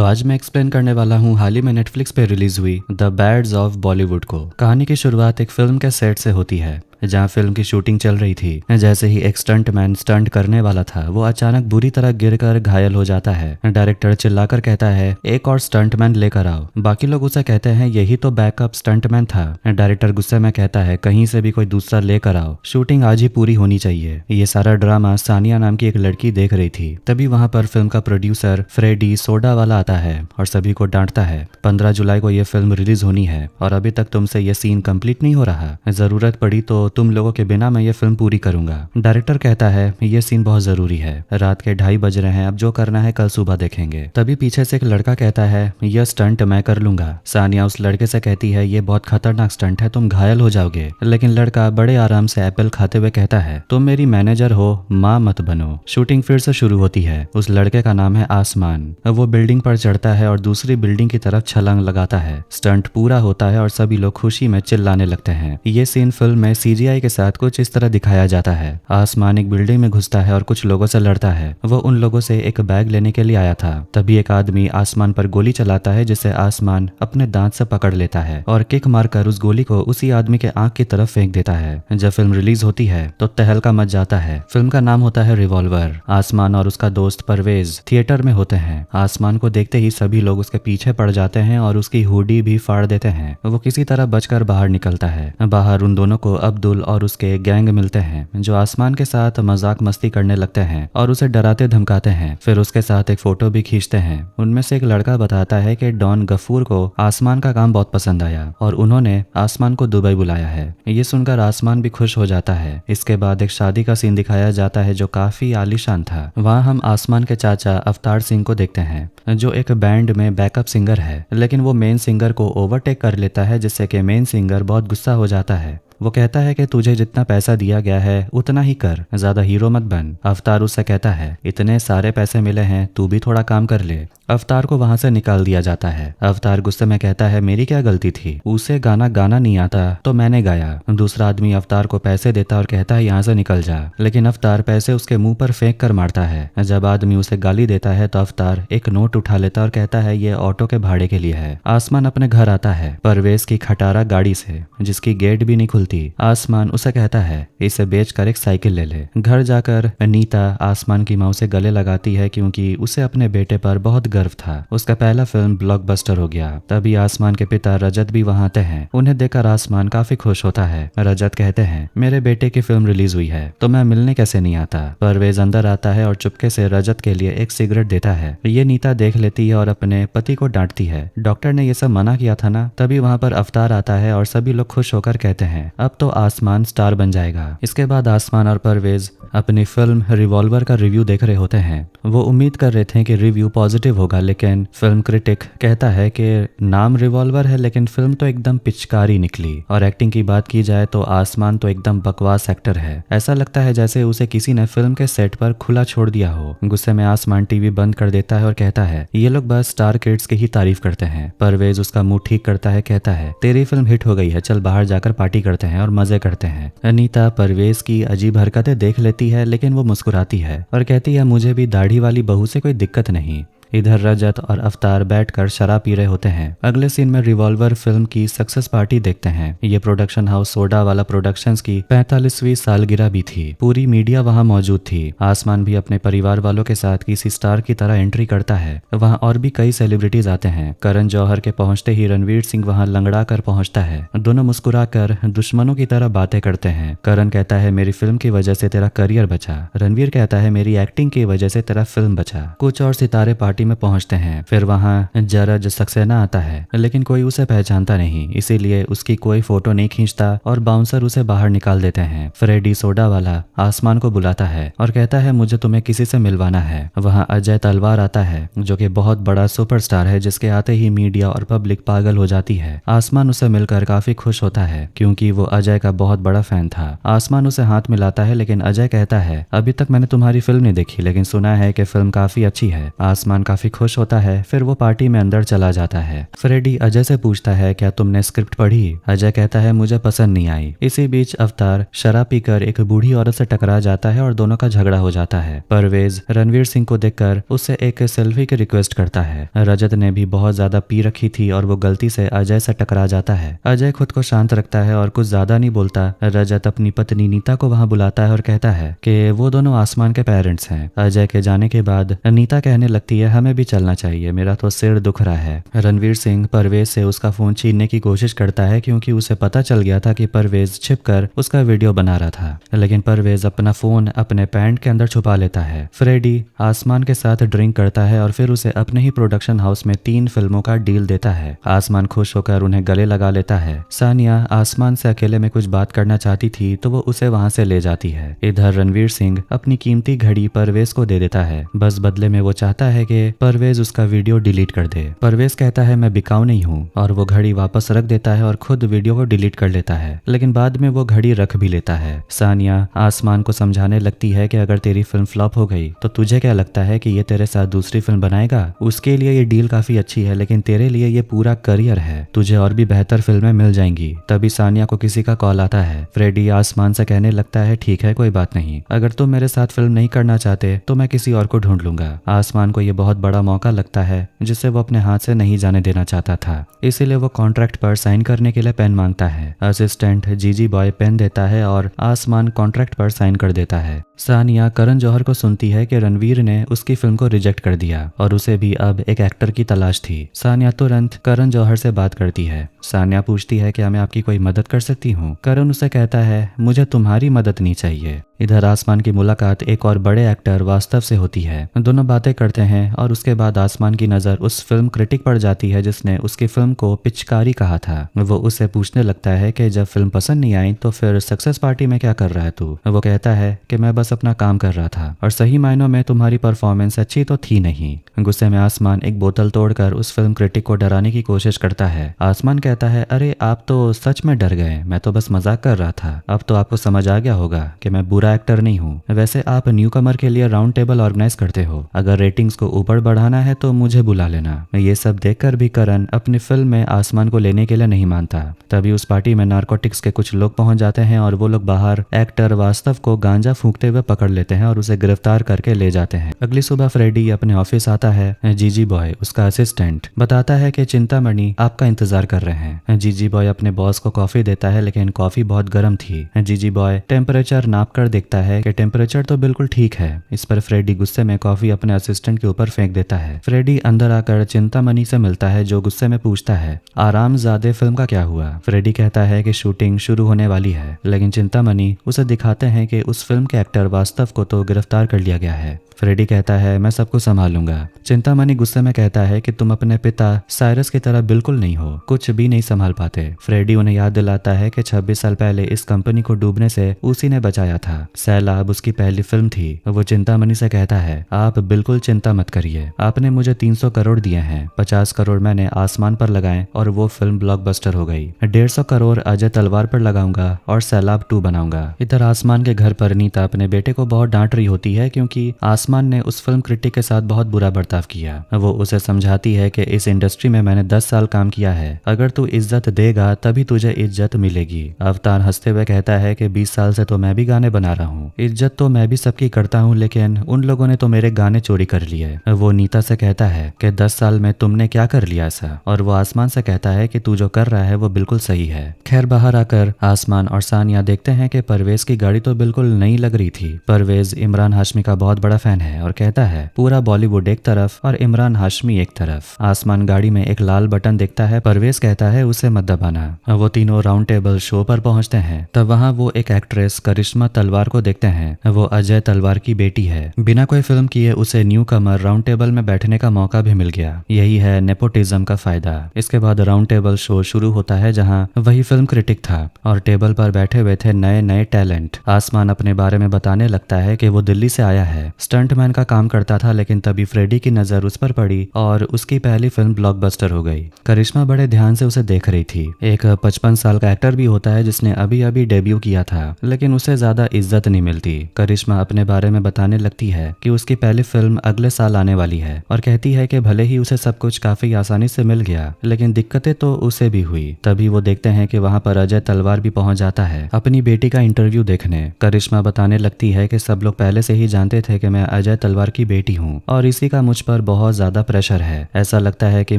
तो आज मैं एक्सप्लेन करने वाला हूँ हाल ही में नेटफ्लिक्स पे रिलीज हुई द बैड्स ऑफ बॉलीवुड को। कहानी की शुरुआत एक फिल्म के सेट से होती है जहाँ फिल्म की शूटिंग चल रही थी। जैसे ही एक स्टंटमैन स्टंट करने वाला था वो अचानक बुरी तरह गिरकर घायल हो जाता है। डायरेक्टर चिल्लाकर कहता है एक और स्टंटमैन लेकर आओ। बाकी लोग उसे कहते हैं यही तो बैकअप स्टंटमैन था। डायरेक्टर गुस्से में कहता है कहीं से भी कोई दूसरा लेकर आओ, शूटिंग आज ही पूरी होनी चाहिए। ये सारा ड्रामा सानिया नाम की एक लड़की देख रही थी। तभी वहां पर फिल्म का प्रोड्यूसर फ्रेडी सोडा वाला आता है और सभी को डांटता है 15 जुलाई को ये फिल्म रिलीज होनी है और अभी तक तुमसे ये सीन कंप्लीट नहीं हो रहा। जरूरत पड़ी तो तुम लोगों के बिना मैं ये फिल्म पूरी करूंगा। डायरेक्टर कहता है ये सीन बहुत जरूरी है, रात के 2:30 बज रहे हैं, अब जो करना है कल सुबह देखेंगे। तभी पीछे से एक लड़का कहता है यह स्टंट मैं कर लूंगा। सानिया उस लड़के से कहती है ये बहुत खतरनाक स्टंट है, तुम घायल हो जाओगे। लेकिन लड़का बड़े आराम से एप्पल खाते हुए कहता है तुम मेरी मैनेजर हो, माँ मत बनो। शूटिंग फिर से शुरू होती है। उस लड़के का नाम है आसमान। वो बिल्डिंग पर चढ़ता है और दूसरी बिल्डिंग की तरफ छलांग लगाता है। स्टंट पूरा होता है और सभी लोग खुशी में चिल्लाने लगते हैं। ये सीन फिल्म में CGI के साथ कुछ इस तरह दिखाया जाता है। आसमान एक बिल्डिंग में घुसता है और कुछ लोगों से लड़ता है। वो उन लोगों से एक बैग लेने के लिए आया था। तभी एक आदमी आसमान पर गोली चलाता है जिसे आसमान अपने दांत से पकड़ लेता है और किक मारकर उस गोली को उसी आदमी के आंख की तरफ फेंक देता है। जब फिल्म रिलीज होती है तो तहलका मच जाता है। फिल्म का नाम होता है रिवॉल्वर। आसमान और उसका दोस्त परवेज थिएटर में होते हैं। आसमान को देखते ही सभी लोग उसके पीछे पड़ जाते हैं और उसकी हुडी भी फाड़ देते हैं। वो किसी तरह बचकर बाहर निकलता है। बाहर उन दोनों को अब्दुल और उसके गैंग मिलते हैं जो आसमान के साथ मजाक मस्ती करने लगते हैं और उसे डराते धमकाते हैं। फिर उसके साथ एक फोटो भी खींचते हैं। उनमें से एक लड़का बताता है कि डॉन गफूर को आसमान का काम बहुत पसंद आया और उन्होंने आसमान को दुबई बुलाया है। ये सुनकर आसमान भी खुश हो जाता है। इसके बाद एक शादी का सीन दिखाया जाता है जो काफी आलीशान था। वहाँ हम आसमान के चाचा अवतार सिंह को देखते हैं जो एक बैंड में बैकअप सिंगर है, लेकिन वो मेन सिंगर को ओवरटेक कर लेता है जिससे कि मेन सिंगर बहुत गुस्सा हो जाता है। वो कहता है कि तुझे जितना पैसा दिया गया है उतना ही कर, ज्यादा हीरो मत बन। अवतार उससे कहता है इतने सारे पैसे मिले हैं, तू भी थोड़ा काम कर ले। अवतार को वहां से निकाल दिया जाता है। अवतार गुस्से में कहता है मेरी क्या गलती थी, उसे गाना गाना नहीं आता तो मैंने गाया। दूसरा आदमी अवतार को पैसे देता और कहता है यहाँ से निकल जा, लेकिन अवतार पैसे उसके मुंह पर फेंक कर मारता है। जब आदमी उसे गाली देता है तो अवतार एक नोट उठा लेता और कहता है ये ऑटो के भाड़े के लिए है। आसमान अपने घर आता है परवेज की खटारा गाड़ी से जिसकी गेट भी नहीं खुलती। आसमान उसे कहता है इसे बेचकर एक साइकिल ले ले। घर जाकर नीता आसमान की माँ से गले लगाती है क्योंकि उसे अपने बेटे पर बहुत गर्व था। उसका पहला फिल्म ब्लॉकबस्टर हो गया। तभी आसमान के पिता रजत भी वहां आते हैं। उन्हें देखकर आसमान काफी खुश होता है। रजत कहते हैं मेरे बेटे की फिल्म रिलीज हुई है तो मैं मिलने कैसे नहीं आता। परवेज अंदर आता है और चुपके से रजत के लिए एक सिगरेट देता है। ये नीता देख लेती है और अपने पति को डांटती है, डॉक्टर ने ये सब मना किया था ना। तभी वहां पर अवतार आता है और सभी लोग खुश होकर कहते हैं अब तो आसमान स्टार बन जाएगा। इसके बाद आसमान और परवेज अपनी फिल्म रिवॉल्वर का रिव्यू देख रहे होते हैं। वो उम्मीद कर रहे थे कि रिव्यू पॉजिटिव होगा, लेकिन फिल्म क्रिटिक कहता है कि नाम रिवॉल्वर है लेकिन फिल्म तो एकदम पिचकारी निकली। और एक्टिंग की बात की जाए तो आसमान तो एकदम बकवास एक्टर है। ऐसा लगता है जैसे उसे किसी ने फिल्म के सेट पर खुला छोड़ दिया हो। गुस्से में आसमान टीवी बंद कर देता है और कहता है ये लोग बस स्टार किड्स की ही तारीफ करते हैं। परवेज उसका मुंह ठीक करता है, कहता है तेरी फिल्म हिट हो गई है, चल बाहर जाकर पार्टी करते हैं और मजे करते हैं। अनीता परवेज की अजीब हरकतें देख लेती है लेकिन वो मुस्कुराती है और कहती है मुझे भी दाढ़ी वाली बहू से कोई दिक्कत नहीं। इधर रजत और अवतार बैठकर शराब पी रहे होते हैं। अगले सीन में रिवॉल्वर फिल्म की सक्सेस पार्टी देखते हैं। ये प्रोडक्शन हाउस सोडा वाला प्रोडक्शंस की 45वीं सालगिरह भी थी। पूरी मीडिया वहां मौजूद थी। आसमान भी अपने परिवार वालों के साथ किसी स्टार की तरह एंट्री करता है। वहां और भी कई सेलिब्रिटीज आते हैं। करण जौहर के पहुंचते ही रणवीर सिंह वहां लंगड़ा कर पहुंचता है। दोनों मुस्कुराकर दुश्मनों की तरह बातें करते हैं। करण कहता है मेरी फिल्म की वजह से तेरा करियर बचा। रणवीर कहता है मेरी एक्टिंग की वजह से तेरा फिल्म बचा। कुछ और सितारे पार्टी में पहुंचते हैं। फिर वहां जरज सक्सेना आता है लेकिन कोई उसे पहचानता नहीं, इसीलिए उसकी कोई फोटो नहीं खींचता और बाउंसर उसे बाहर निकाल देते हैं। फ्रेडी सोडा वाला आसमान को बुलाता है और कहता है मुझे तुम्हें किसी से मिलवाना है। वहां अजय तलवार आता है जो कि बहुत बड़ा सुपरस्टार है, जिसके आते ही मीडिया और पब्लिक पागल हो जाती है। आसमान उसे मिलकर काफी खुश होता है क्योंकि वो अजय का बहुत बड़ा फैन था। आसमान उसे हाथ मिलाता है लेकिन अजय कहता है अभी तक मैंने तुम्हारी फिल्म नहीं देखी लेकिन सुना है कि फिल्म काफी अच्छी है। आसमान काफी खुश होता है। फिर वो पार्टी में अंदर चला जाता है। फ्रेडी अजय से पूछता है क्या तुमने स्क्रिप्ट पढ़ी? अजय कहता है मुझे पसंद नहीं आई। इसी बीच अवतार शराब पीकर एक बूढ़ी औरत से टकरा जाता है और दोनों का झगड़ा हो जाता है। परवेज रणवीर सिंह को देखकर उससे एक सेल्फी की रिक्वेस्ट करता है। रजत ने भी बहुत ज्यादा पी रखी थी और वो गलती से अजय से टकरा जाता है। अजय खुद को शांत रखता है और कुछ ज्यादा नहीं बोलता। रजत अपनी पत्नी नीता को वहां बुलाता है और कहता है कि वो दोनों आसमान के पेरेंट्स हैं। अजय के जाने के बाद नीता कहने लगती है हमें भी चलना चाहिए, मेरा तो सिर दुख रहा है। रणवीर सिंह परवेज से उसका फोन छीनने की कोशिश करता है क्योंकि उसे पता चल गया था कि परवेज छिपकर उसका वीडियो बना रहा था, लेकिन परवेज अपना फोन अपने पैंट के अंदर छुपा लेता है। फ्रेडी आसमान के साथ ड्रिंक करता है और फिर उसे अपने ही प्रोडक्शन हाउस में 3 फिल्मों का डील देता है। आसमान खुश होकर उन्हें गले लगा लेता है। सानिया आसमान से अकेले में कुछ बात करना चाहती थी तो वो उसे वहां से ले जाती है। इधर रणवीर सिंह अपनी कीमती घड़ी परवेज को दे देता है। बस बदले में वो चाहता है कि परवेज उसका वीडियो डिलीट कर दे। परवेज कहता है मैं बिकाऊ नहीं हूँ और वो घड़ी वापस रख देता है और खुद वीडियो को डिलीट कर लेता है, लेकिन बाद में वो घड़ी रख भी लेता है। सानिया आसमान को समझाने लगती है कि अगर तेरी फिल्म फ्लॉप हो गई तो तुझे क्या लगता है कि ये तेरे साथ दूसरी फिल्म बनाएगा? उसके लिए ये डील काफी अच्छी है, लेकिन तेरे लिए ये पूरा करियर है, तुझे और भी बेहतर फिल्में मिल जाएंगी। तभी सानिया को किसी का कॉल आता है। फ्रेडी आसमान से कहने लगता है ठीक है कोई बात नहीं, अगर तुम मेरे साथ फिल्म नहीं करना चाहते तो मैं किसी और को ढूंढ लूंगा। आसमान को ये बहुत बड़ा मौका लगता है जिसे वो अपने हाथ से नहीं जाने देना चाहता था, इसीलिए वो कॉन्ट्रैक्ट पर साइन करने के लिए पेन मांगता है। असिस्टेंट जीजी बॉय पेन देता है और आसमान कॉन्ट्रैक्ट पर साइन कर देता है। सानिया करण जौहर को सुनती है कि रणवीर ने उसकी फिल्म को रिजेक्ट कर दिया और उसे भी अब एक एक्टर की तलाश थी। सानिया तुरंत करण जौहर से बात करती है। सानिया पूछती है क्या मैं आपकी कोई मदद कर सकती हूँ? करण उसे कहता है मुझे तुम्हारी मदद नहीं चाहिए। इधर आसमान की मुलाकात एक और बड़े एक्टर वास्तव से होती है। दोनों बातें करते हैं और उसके बाद आसमान की नजर उस फिल्म क्रिटिक पर जाती है जिसने उसकी फिल्म को पिचकारी कहा था। वो उससे पूछने लगता है कि जब फिल्म पसंद नहीं आई तो फिर सक्सेस पार्टी में क्या कर रहा है तू? वो कहता है कि मैं बस अपना काम कर रहा था और सही मायनों में तुम्हारी परफॉर्मेंस अच्छी तो थी नहीं। गुस्से में आसमान एक बोतल तोड़कर उस फिल्म क्रिटिक को डराने की कोशिश करता है। आसमान कहता है अरे आप तो सच में डर गए, मैं तो बस मजाक कर रहा था। अब तो आपको समझ आ गया होगा कि मैं बुरा एक्टर नहीं हूँ। वैसे आप न्यूकमर के लिए राउंड टेबल ऑर्गेनाइज करते हो, अगर रेटिंग्स को ऊपर बढ़ाना है तो मुझे बुला लेना। ये सब देखकर भी करण अपनी फिल्म में आसमान को लेने के लिए नहीं मानता। तभी उस पार्टी में नारकोटिक्स के कुछ लोग पहुंच जाते हैं और वो लोग बाहर एक्टर वास्तव को गांजा फूंकते हुए पकड़ लेते हैं और उसे गिरफ्तार करके ले जाते हैं। अगली सुबह फ्रेडी अपने ऑफिस आता है। जीजी बॉय उसका असिस्टेंट बताता है कि चिंतामणि आपका इंतजार कर रहे हैं। जीजी बॉय अपने बॉस को कॉफी देता है, लेकिन कॉफी बहुत गर्म थी। जीजी बॉय टेम्परेचर नाप कर देखता है कि टेम्परेचर तो बिल्कुल ठीक है। इस पर फ्रेडी गुस्से में कॉफी अपने असिस्टेंट के ऊपर फेंक देता है। फ्रेडी अंदर आकर चिंतामणि से मिलता है जो गुस्से में पूछता है आरामजादे फिल्म का क्या हुआ? फ्रेडी कहता है कि शूटिंग शुरू होने वाली है, लेकिन चिंतामणि उसे दिखाते हैं कि उस फिल्म के एक्टर वास्तव को तो गिरफ्तार कर लिया गया है। फ्रेडी कहता है मैं सबको संभालूंगा। चिंतामणि गुस्से में कहता है कि तुम अपने पिता साइरस की तरह बिल्कुल नहीं हो, कुछ भी नहीं संभाल पाते। फ्रेडी उन्हें याद दिलाता है कि 26 साल पहले इस कंपनी को डूबने से उसी ने बचाया था। सैलाब उसकी पहली फिल्म थी। वो चिंतामणि से कहता है आप बिल्कुल चिंता मत करिए, आपने मुझे 300 करोड़ दिए हैं, 50 करोड़ मैंने आसमान पर लगाए और वो फिल्म ब्लॉकबस्टर हो गई। 150 करोड़ अजय तलवार पर लगाऊंगा और सैलाब 2 बनाऊंगा। इधर आसमान के घर पर नीता अपने बेटे को बहुत डांट रही होती है क्योंकि आसमान ने उस फिल्म क्रिटिक के साथ बहुत बुरा बर्ताव किया। वो उसे समझाती है कि इस इंडस्ट्री में मैंने 10 साल काम किया है, अगर तू इज्जत देगा तभी तुझे इज्जत मिलेगी। अवतार हंसते हुए कहता है कि 20 साल से तो मैं भी गाने बना रहा हूँ, इज्जत तो मैं भी सबकी करता हूँ, लेकिन उन लोगों ने तो मेरे गाने चोरी कर लिए। वो नीता से कहता है कि 10 साल में तुमने क्या कर लिया ऐसा, और वो आसमान से कहता है कि तू जो कर रहा है वो बिल्कुल सही है। खैर बाहर आकर आसमान और सानिया देखते हैं कि परवेज की गाड़ी तो बिल्कुल नई लग रही थी। परवेज इमरान हाशमी का बहुत बड़ा फैन है और कहता है पूरा बॉलीवुड एक तरफ और इमरान हाशमी एक तरफ। आसमान गाड़ी में एक लाल बटन देखता है। परवेज कहता है उसे मत दबाना। वो तीनों राउंड टेबल शो पर पहुंचते हैं। तब वहां वो एक एक्ट्रेस करिश्मा तलवार को देखते हैं। वो अजय तलवार की बेटी है। बिना कोई फिल्म किए उसे न्यू कमर राउंड टेबल में बैठने का मौका भी मिल गया। यही है नेपोटिज्म का फायदा। इसके बाद राउंड टेबल शो शुरू होता है जहाँ वही फिल्म क्रिटिक था और टेबल पर बैठे हुए थे नए नए टैलेंट। आसमान अपने बारे में बताने लगता है कि वो दिल्ली से आया है, स्टंटमैन का काम करता था, लेकिन तभी फ्रेडी की नजर उस पर पड़ी और उसकी पहली फिल्म ब्लॉकबस्टर हो गई। करिश्मा बड़े ध्यान से उसे देख रही थी। एक 55 साल का एक्टर भी होता है जिसने अभी अभी डेब्यू किया था, लेकिन उसे ज्यादा इज्जत नहीं मिलती। करिश्मा अपने बारे में बताने लगती है कि उसकी पहली फिल्म अगले साल आने वाली है और कहती है कि भले ही उसे सब कुछ काफी आसानी से मिल गया, लेकिन दिक्कतें तो उसे भी हुई। तभी वो देखते हैं कि वहाँ पर अजय तलवार भी पहुंच जाता है अपनी बेटी का इंटरव्यू देखने। करिश्मा बताने लगती है कि सब लोग पहले से ही जानते थे कि मैं अजय तलवार की बेटी हूँ और इसी का मुझ पर बहुत ज्यादा प्रेशर है। ऐसा लगता है कि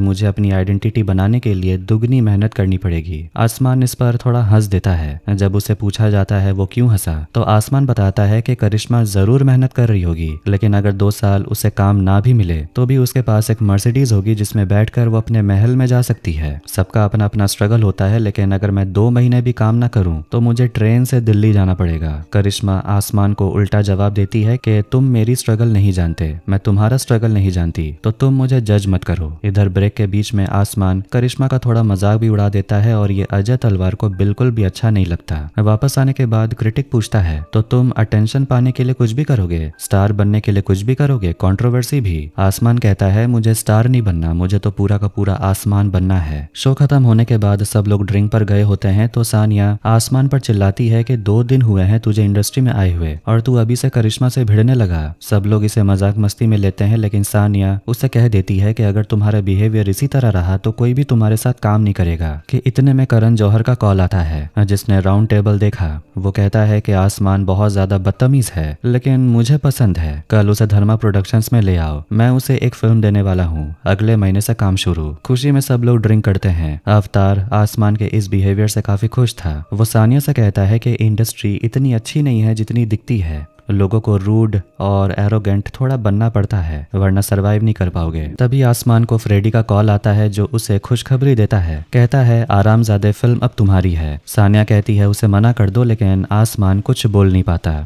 मुझे अपनी आइडेंटिटी बनाने के लिए दुगनी मेहनत करनी पड़ेगी। आसमान इस पर थोड़ा हंस देता है। जब उसे पूछा जाता है वो क्यों हंसा, तो आसमान बताता है कि करिश्मा जरूर मेहनत कर रही होगी, लेकिन अगर 2 साल उसे काम ना भी मिले तो भी उसके पास एक मर्सिडीज होगी जिसमें बैठकर वो अपने महल में जा सकती है। सबका अपना अपना स्ट्रगल होता है, लेकिन अगर मैं 2 महीने भी काम ना करूं तो मुझे ट्रेन से दिल्ली जाना पड़ेगा। करिश्मा आसमान को उल्टा जवाब देती है कि तुम मेरी स्ट्रगल नहीं जानते, मैं तुम्हारा स्ट्रगल नहीं जानती, तो तुम मुझे जज मत करो। इधर ब्रेक के बीच में आसमान करिश्मा का थोड़ा मजाक भी उड़ा देता है और ये अजय तलवार को बिल्कुल भी अच्छा नहीं लगता। वापस आने के बाद क्रिटिक पूछता है तो तुम अटेंशन पाने के लिए कुछ भी करोगे, स्टार बनने के लिए कुछ भी करोगे, कंट्रोवर्सी भी? आसमान कहता है मुझे स्टार नहीं बनना, मुझे तो पूरा का पूरा आसमान बनना है। शो खत्म होने के बाद सब लोग ड्रिंक पर गए होते हैं तो सानिया आसमान पर चिल्लाती है कि 2 दिन हुए हैं तुझे इंडस्ट्री में आए हुए और तू अभी से करिश्मा से भिड़ने लगा। सब लोग इसे मजाक मस्ती में लेते हैं, लेकिन सानिया उससे कह देती है कि अगर तुम्हारा बिहेवियर इसी तरह रहा तो कोई भी तुम्हारे साथ काम नहीं करेगा। कि इतने में करण जौहर का कॉल आता है, जिसने राउंड टेबल देखा। वो कहता है कि आसमान बहुत ज्यादा बदतमीज है, लेकिन मुझे पसंद है, कल उसे धर्मा प्रोडक्शंस में ले आओ, मैं उसे एक फिल्म देने वाला हूँ, अगले महीने से काम शुरू। खुशी में सब लोग ड्रिंक करते हैं। अवतार आसमान के इस बिहेवियर से काफी खुश था। वो सानिया से कहता है कि इंडस्ट्री इतनी अच्छी नहीं है जितनी दिखती है, लोगों को रूड और एरोगेंट थोड़ा बनना पड़ता है वरना सरवाइव नहीं कर पाओगे। तभी आसमान को फ्रेडी का कॉल आता है जो उसे खुशखबरी देता है। कहता है आरामजादे फिल्म अब तुम्हारी है। सानिया कहती है उसे मना कर दो, लेकिन आसमान कुछ बोल नहीं पाता।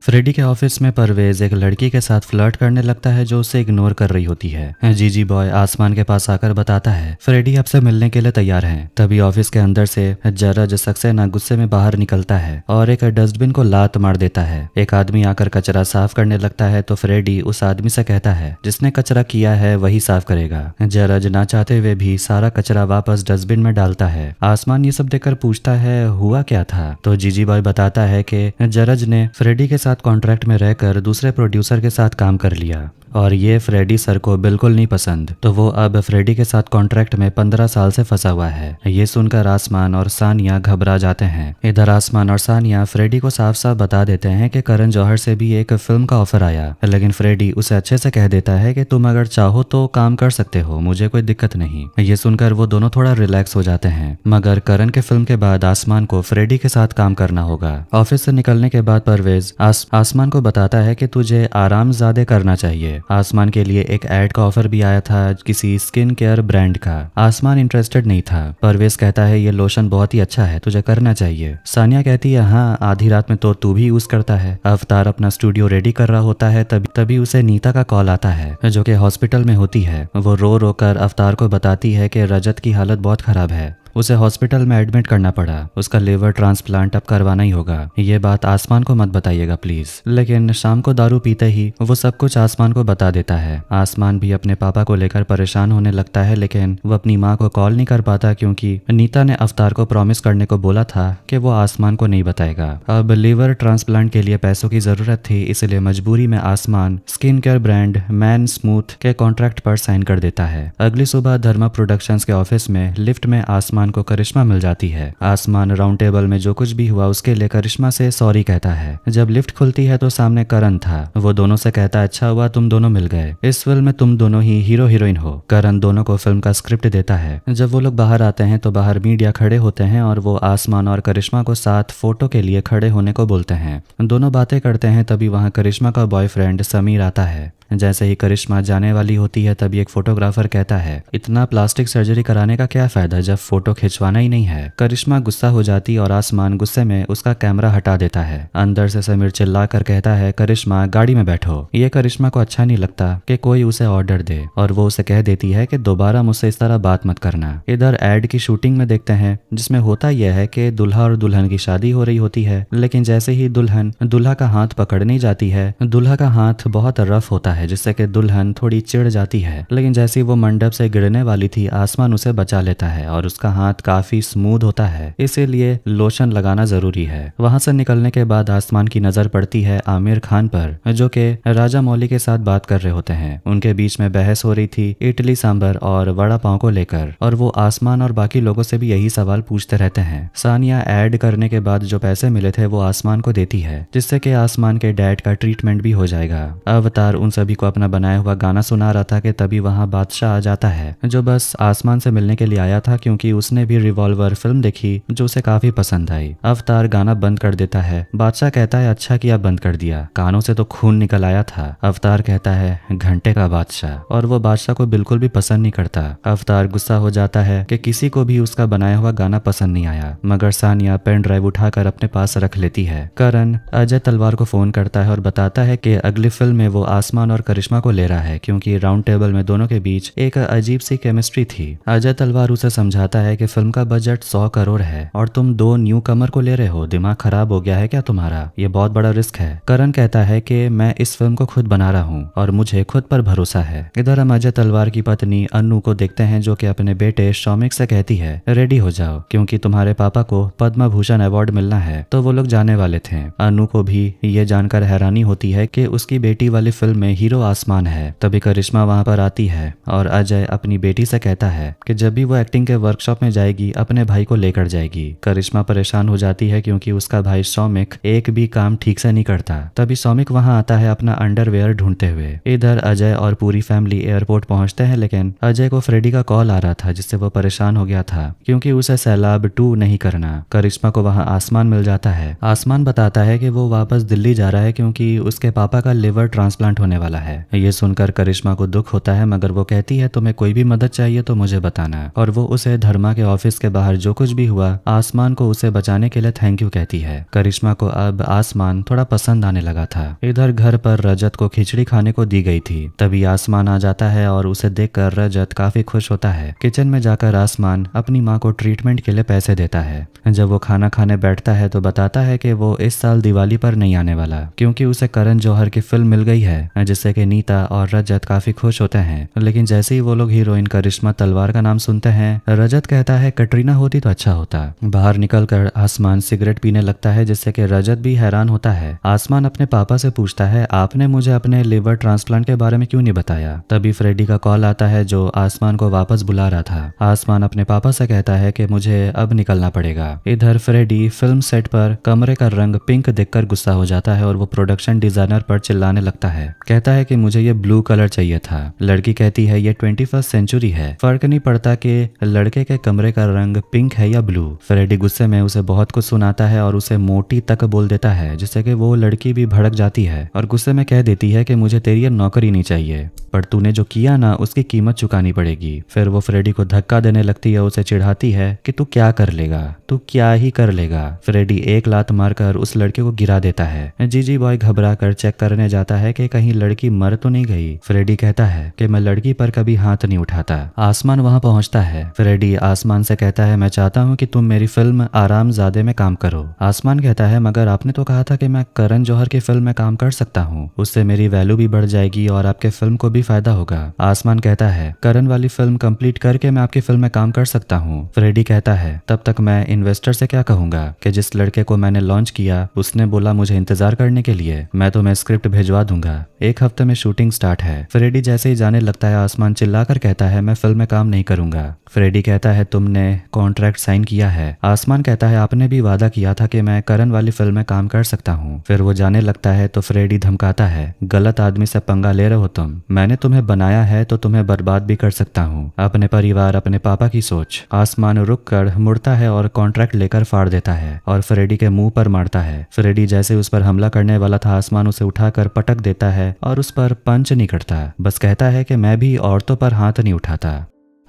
फ्रेडी के ऑफिस में परवेज एक लड़की के साथ फ्लर्ट करने लगता है जो उसे इग्नोर कर रही होती है। जीजी बॉय आसमान के पास आकर बताता है फ्रेडी आपसे मिलने के लिए तैयार है। तभी ऑफिस के अंदर से जरज सक्सेना गुस्से में बाहर निकलता है और एक डस्टबिन को लात मार देता है। एक आदमी आकर कचरा साफ करने लगता है तो फ्रेडी उस आदमी से कहता है जिसने कचरा किया है वही साफ करेगा। जरज ना चाहते हुए भी सारा कचरा वापस डस्टबिन में डालता है। आसमान ये सब देखकर पूछता है हुआ क्या था, तो जीजी बॉय बताता है कि जरज ने फ्रेडी के साथ कॉन्ट्रैक्ट में रहकर दूसरे प्रोड्यूसर के साथ काम कर लिया और ये फ्रेडी सर को बिल्कुल नहीं पसंद, तो वो अब फ्रेडी के साथ कॉन्ट्रैक्ट में 15 साल से फंसा हुआ है। ये सुनकर आसमान और सानिया घबरा जाते हैं। इधर आसमान और सानिया फ्रेडी को साफ साफ बता देते हैं कि करण जौहर से भी एक फिल्म का ऑफर आया, लेकिन फ्रेडी उसे अच्छे से कह देता है कि तुम अगर चाहो तो काम कर सकते हो, मुझे कोई दिक्कत नहीं। ये सुनकर वो दोनों थोड़ा रिलैक्स हो जाते हैं, मगर करण के फिल्म के बाद आसमान को फ्रेडी के साथ काम करना होगा। ऑफिस से निकलने के बाद परवेज आसमान को बताता है कि तुझे आरामजादे करना चाहिए। आसमान के लिए एक एड का ऑफर भी आया था किसी स्किन केयर ब्रांड का। आसमान इंटरेस्टेड नहीं था। परवेज कहता है ये लोशन बहुत ही अच्छा है, तुझे करना चाहिए। सानिया कहती है हाँ, आधी रात में तो तू भी यूज करता है। अवतार अपना स्टूडियो रेडी कर रहा होता है, तभी उसे नीता का कॉल आता है जो कि हॉस्पिटल में होती है। वो रो रो कर अवतार को बताती है कि रजत की हालत बहुत खराब है, उसे हॉस्पिटल में एडमिट करना पड़ा, उसका लिवर ट्रांसप्लांट अब करवाना ही होगा। ये बात आसमान को मत बताइएगा प्लीज। लेकिन शाम को दारू पीते ही वो सब कुछ आसमान को बता देता है। आसमान भी अपने पापा को लेकर परेशान होने लगता है, लेकिन वो अपनी माँ को कॉल नहीं कर पाता क्योंकि नीता ने अवतार को प्रॉमिस करने को बोला था कि वो आसमान को नहीं बताएगा। अब लिवर ट्रांसप्लांट के लिए पैसों की जरूरत थी, इसलिए मजबूरी में आसमान skin care brand man smooth के कॉन्ट्रैक्ट पर साइन कर देता है। अगली सुबह धर्मा प्रोडक्शंस के ऑफिस में लिफ्ट में आसमान को करिश्मा मिल जाती है। आसमान राउंड टेबल में जो कुछ भी हुआ उसके लिए करिश्मा से सॉरी कहता है। जब लिफ्ट खुलती है तो सामने करण था। वो दोनों से कहता है अच्छा हुआ तुम दोनों मिल गए, इस फिल्म में तुम दोनों ही हीरो हीरोइन हो। करण दोनों को फिल्म का स्क्रिप्ट देता है। जब वो लोग बाहर आते हैं तो बाहर मीडिया खड़े होते हैं और वो आसमान और करिश्मा को साथ फोटो के लिए खड़े होने को बोलते हैं। दोनों बातें करते हैं, तभी वहाँ करिश्मा का बॉयफ्रेंड समीर आता है। जैसे ही करिश्मा जाने वाली होती है तभी एक फोटोग्राफर कहता है इतना प्लास्टिक सर्जरी कराने का क्या फायदा जब फोटो खिंचवाना ही नहीं है। करिश्मा गुस्सा हो जाती और आसमान गुस्से में उसका कैमरा हटा देता है। अंदर से समीर चिल्ला कर कहता है करिश्मा गाड़ी में बैठो। ये करिश्मा को अच्छा नहीं लगता कि कोई उसे ऑर्डर दे और वो उसे कह देती है कि दोबारा मुझसे इस तरह बात मत करना। इधर एड की शूटिंग में देखते हैं जिसमें होता यह है कि दुल्हा और दुल्हन की शादी हो रही होती है, लेकिन जैसे ही दुल्हन दूल्हा का हाथ पकड़ने जाती है, दूल्हा का हाथ बहुत रफ होता है जिससे कि दुल्हन थोड़ी चिढ़ जाती है, लेकिन जैसे वो मंडप से गिरने वाली थी आसमान उसे बचा लेता है और उसका हाथ काफी स्मूथ होता है, इसीलिए लोशन लगाना जरूरी है। वहां से निकलने के बाद आसमान की नजर पड़ती है आमिर खान पर, जो कि राजा मौली के साथ बात कर रहे होते हैं। उनके बीच में बहस हो रही थी इडली सांभर और वड़ा पाव को लेकर, और वो आसमान और बाकी लोगों से भी यही सवाल पूछते रहते हैं। सानिया ऐड करने के बाद जो पैसे मिले थे वो आसमान को देती है, जिससे कि आसमान के डैड का ट्रीटमेंट भी हो जाएगा। अवतार उन सभी को अपना बनाया हुआ गाना सुना रहा था कि तभी वहां बादशाह आ जाता है, जो बस आसमान से मिलने के लिए आया था क्योंकि उसने भी रिवॉल्वर फिल्म देखी जो उसे काफी पसंद आई। अवतार गाना बंद कर देता है। बादशाह कहता है अच्छा किया बंद कर दिया, कानों से तो खून निकल आया था। अवतार कहता है घंटे का बादशाह, और वो बादशाह को बिल्कुल भी पसंद नहीं करता। अवतार गुस्सा हो जाता है कि किसी को भी उसका बनाया हुआ गाना पसंद नहीं आया, मगर सानिया पेन ड्राइव उठाकर अपने पास रख लेती है। करण अजय तलवार को फोन करता है और बताता है कि अगली फिल्म में वो आसमान और करिश्मा को ले रहा है क्योंकि राउंड टेबल में दोनों के बीच एक अजीब सी केमिस्ट्री थी। अजय तलवार उसे समझाता है कि फिल्म का बजट 100 करोड़ है और तुम 2 न्यू कमर को ले रहे हो, दिमाग खराब हो गया है क्या तुम्हारा? ये बहुत बड़ा रिस्क है। करण कहता है कि मैं इस फिल्म को खुद बना रहा हूँ और मुझे खुद पर भरोसा है। इधर हम अजय तलवार की पत्नी अन्नू को देखते हैं जो कि अपने बेटे शौमिक से कहती है रेडी हो जाओ क्योंकि तुम्हारे पापा को पद्म भूषण अवार्ड मिलना है। तो वो लोग जाने वाले थे। अन्नू को भी ये जानकर हैरानी होती है कि उसकी बेटी वाली फिल्म में हीरो आसमान है। तभी करिश्मा वहां पर आती है और अजय अपनी बेटी से कहता है कि जब भी वो एक्टिंग के वर्कशॉप में जाएगी अपने भाई को लेकर जाएगी। करिश्मा परेशान हो जाती है क्योंकि उसका भाई शौमिक एक भी काम ठीक से नहीं करता। तभी शौमिक वहां आता है अपना अंडरवेयर ढूंढते हुए। इधर अजय और पूरी फैमिली एयरपोर्ट पहुंचते हैं, लेकिन अजय को फ्रेडी का कॉल आ रहा था जिससे वो परेशान हो गया था क्योंकि उसे सैलाब 2 नहीं करना। करिश्मा को वहां आसमान मिल जाता है। आसमान बताता है कि वो वापस दिल्ली जा रहा है क्योंकि उसके पापा का लिवर ट्रांसप्लांट होने वाला है। ये सुनकर करिश्मा को दुख होता है, मगर वो कहती है तुम्हें कोई भी मदद चाहिए तो मुझे बताना, और वो उसे धर्मा के ऑफिस के बाहर जो कुछ भी हुआ आसमान को उसे बचाने के लिए थैंक यू कहती है। करिश्मा को अब आसमान थोड़ा पसंद आने लगा था। इधर घर पर रजत को खिचड़ी खाने को दी गई थी। तभी आसमान आ जाता है और उसे देखकर रजत काफी खुश होता है। किचन में जाकर आसमान अपनी माँ को ट्रीटमेंट के लिए पैसे देता है। जब वो खाना खाने बैठता है तो बताता है कि वो इस साल दिवाली पर नहीं आने वाला क्योंकि उसे करण जौहर की फिल्म मिल गई है, जिससे कि नीता और रजत काफी खुश होते हैं। लेकिन जैसे ही वो लोग हीरोइन करिश्मा तलवार का नाम सुनते हैं, रजत कहता है कटरीना होती तो अच्छा होता। बाहर निकलकर आसमान सिगरेट पीने लगता है जिससे कि रजत भी हैरान होता है। आसमान अपने पापा से पूछता है आपने मुझे अपने लिवर ट्रांसप्लांट के बारे में क्यों नहीं बताया। तभी फ्रेडी का कॉल आता है जो आसमान को वापस बुला रहा था। आसमान अपने पापा से कहता है कि मुझे अब निकलना पड़ेगा। इधर फ्रेडी फिल्म सेट पर कमरे का रंग पिंक देखकर गुस्सा हो जाता है और वो प्रोडक्शन डिजाइनर पर चिल्लाने लगता है। कहता है कि मुझे ये ब्लू कलर चाहिए था। लड़की कहती है ये 21st सेंचुरी है, फर्क नहीं पड़ता कि लड़के के कमरे का रंग पिंक है या ब्लू। फ्रेडी गुस्से में उसे बहुत कुछ सुनाता है और उसे मोटी तक बोल देता है जिससे कि वो लड़की भी भड़क जाती है और गुस्से में कह देती है कि मुझे तेरी ये नौकरी नहीं चाहिए, पर तूने जो किया ना उसकी कीमत चुकानी पड़ेगी। फिर वो फ्रेडी को धक्का देने लगती है, उसे चिढ़ाती है कि तू क्या कर लेगा, तू क्या ही कर लेगा। फ्रेडी एक लात मारकर उस लड़के को गिरा देता है। जीजी बॉय घबरा कर चेक करने जाता है कि कहीं लड़की मर तो नहीं गई। फ्रेडी कहता है कि मैं लड़की पर कभी हाथ नहीं उठाता। आसमान वहां पहुंचता है। फ्रेडी आसमान से कहता है मैं चाहता हूं कि तुम मेरी फिल्म आरामजादे में काम करो। आसमान कहता है मगर आपने तो कहा था कि मैं करण जौहर की फिल्म में काम कर सकता हूं, उससे मेरी वैल्यू भी बढ़ जाएगी और आपके फिल्म को भी फायदा होगा। आसमान कहता है करण वाली फिल्म कंप्लीट करके मैं आपकी फिल्म में काम कर सकता हूँ। फ्रेडी कहता है तब तक मैं इन्वेस्टर से क्या कहूंगा कि जिस लड़के को मैंने लॉन्च किया उसने बोला मुझे इंतजार करने के लिए, मैं तुम्हें स्क्रिप्ट भिजवा दूंगा, 1 हफ्ते में शूटिंग स्टार्ट है। फ्रेडी जैसे ही जाने लगता है आसमान चिल्लाकर कहता है मैं फिल्म में काम नहीं करूंगा। फ्रेडी कहता है तुमने कॉन्ट्रैक्ट साइन किया है। आसमान कहता है आपने भी वादा किया था कि मैं करण वाली फिल्म में काम कर सकता हूँ। फिर वो जाने लगता है तो फ्रेडी धमकाता है गलत आदमी से पंगा ले रहे हो तुम, मैंने तुम्हें बनाया है तो तुम्हें बर्बाद भी कर सकता हूँ। अपने परिवार अपने पापा की सोच। आसमान रुक कर मुड़ता है और कॉन्ट्रैक्ट लेकर फाड़ देता है और फ्रेडी के मुंह पर मारता है। फ्रेडी जैसे उस पर हमला करने वाला था आसमान उसे उठाकर पटक देता है और उस पर पंच नहीं करता, बस कहता है कि मैं भी औरतों पर हाथ नहीं उठाता।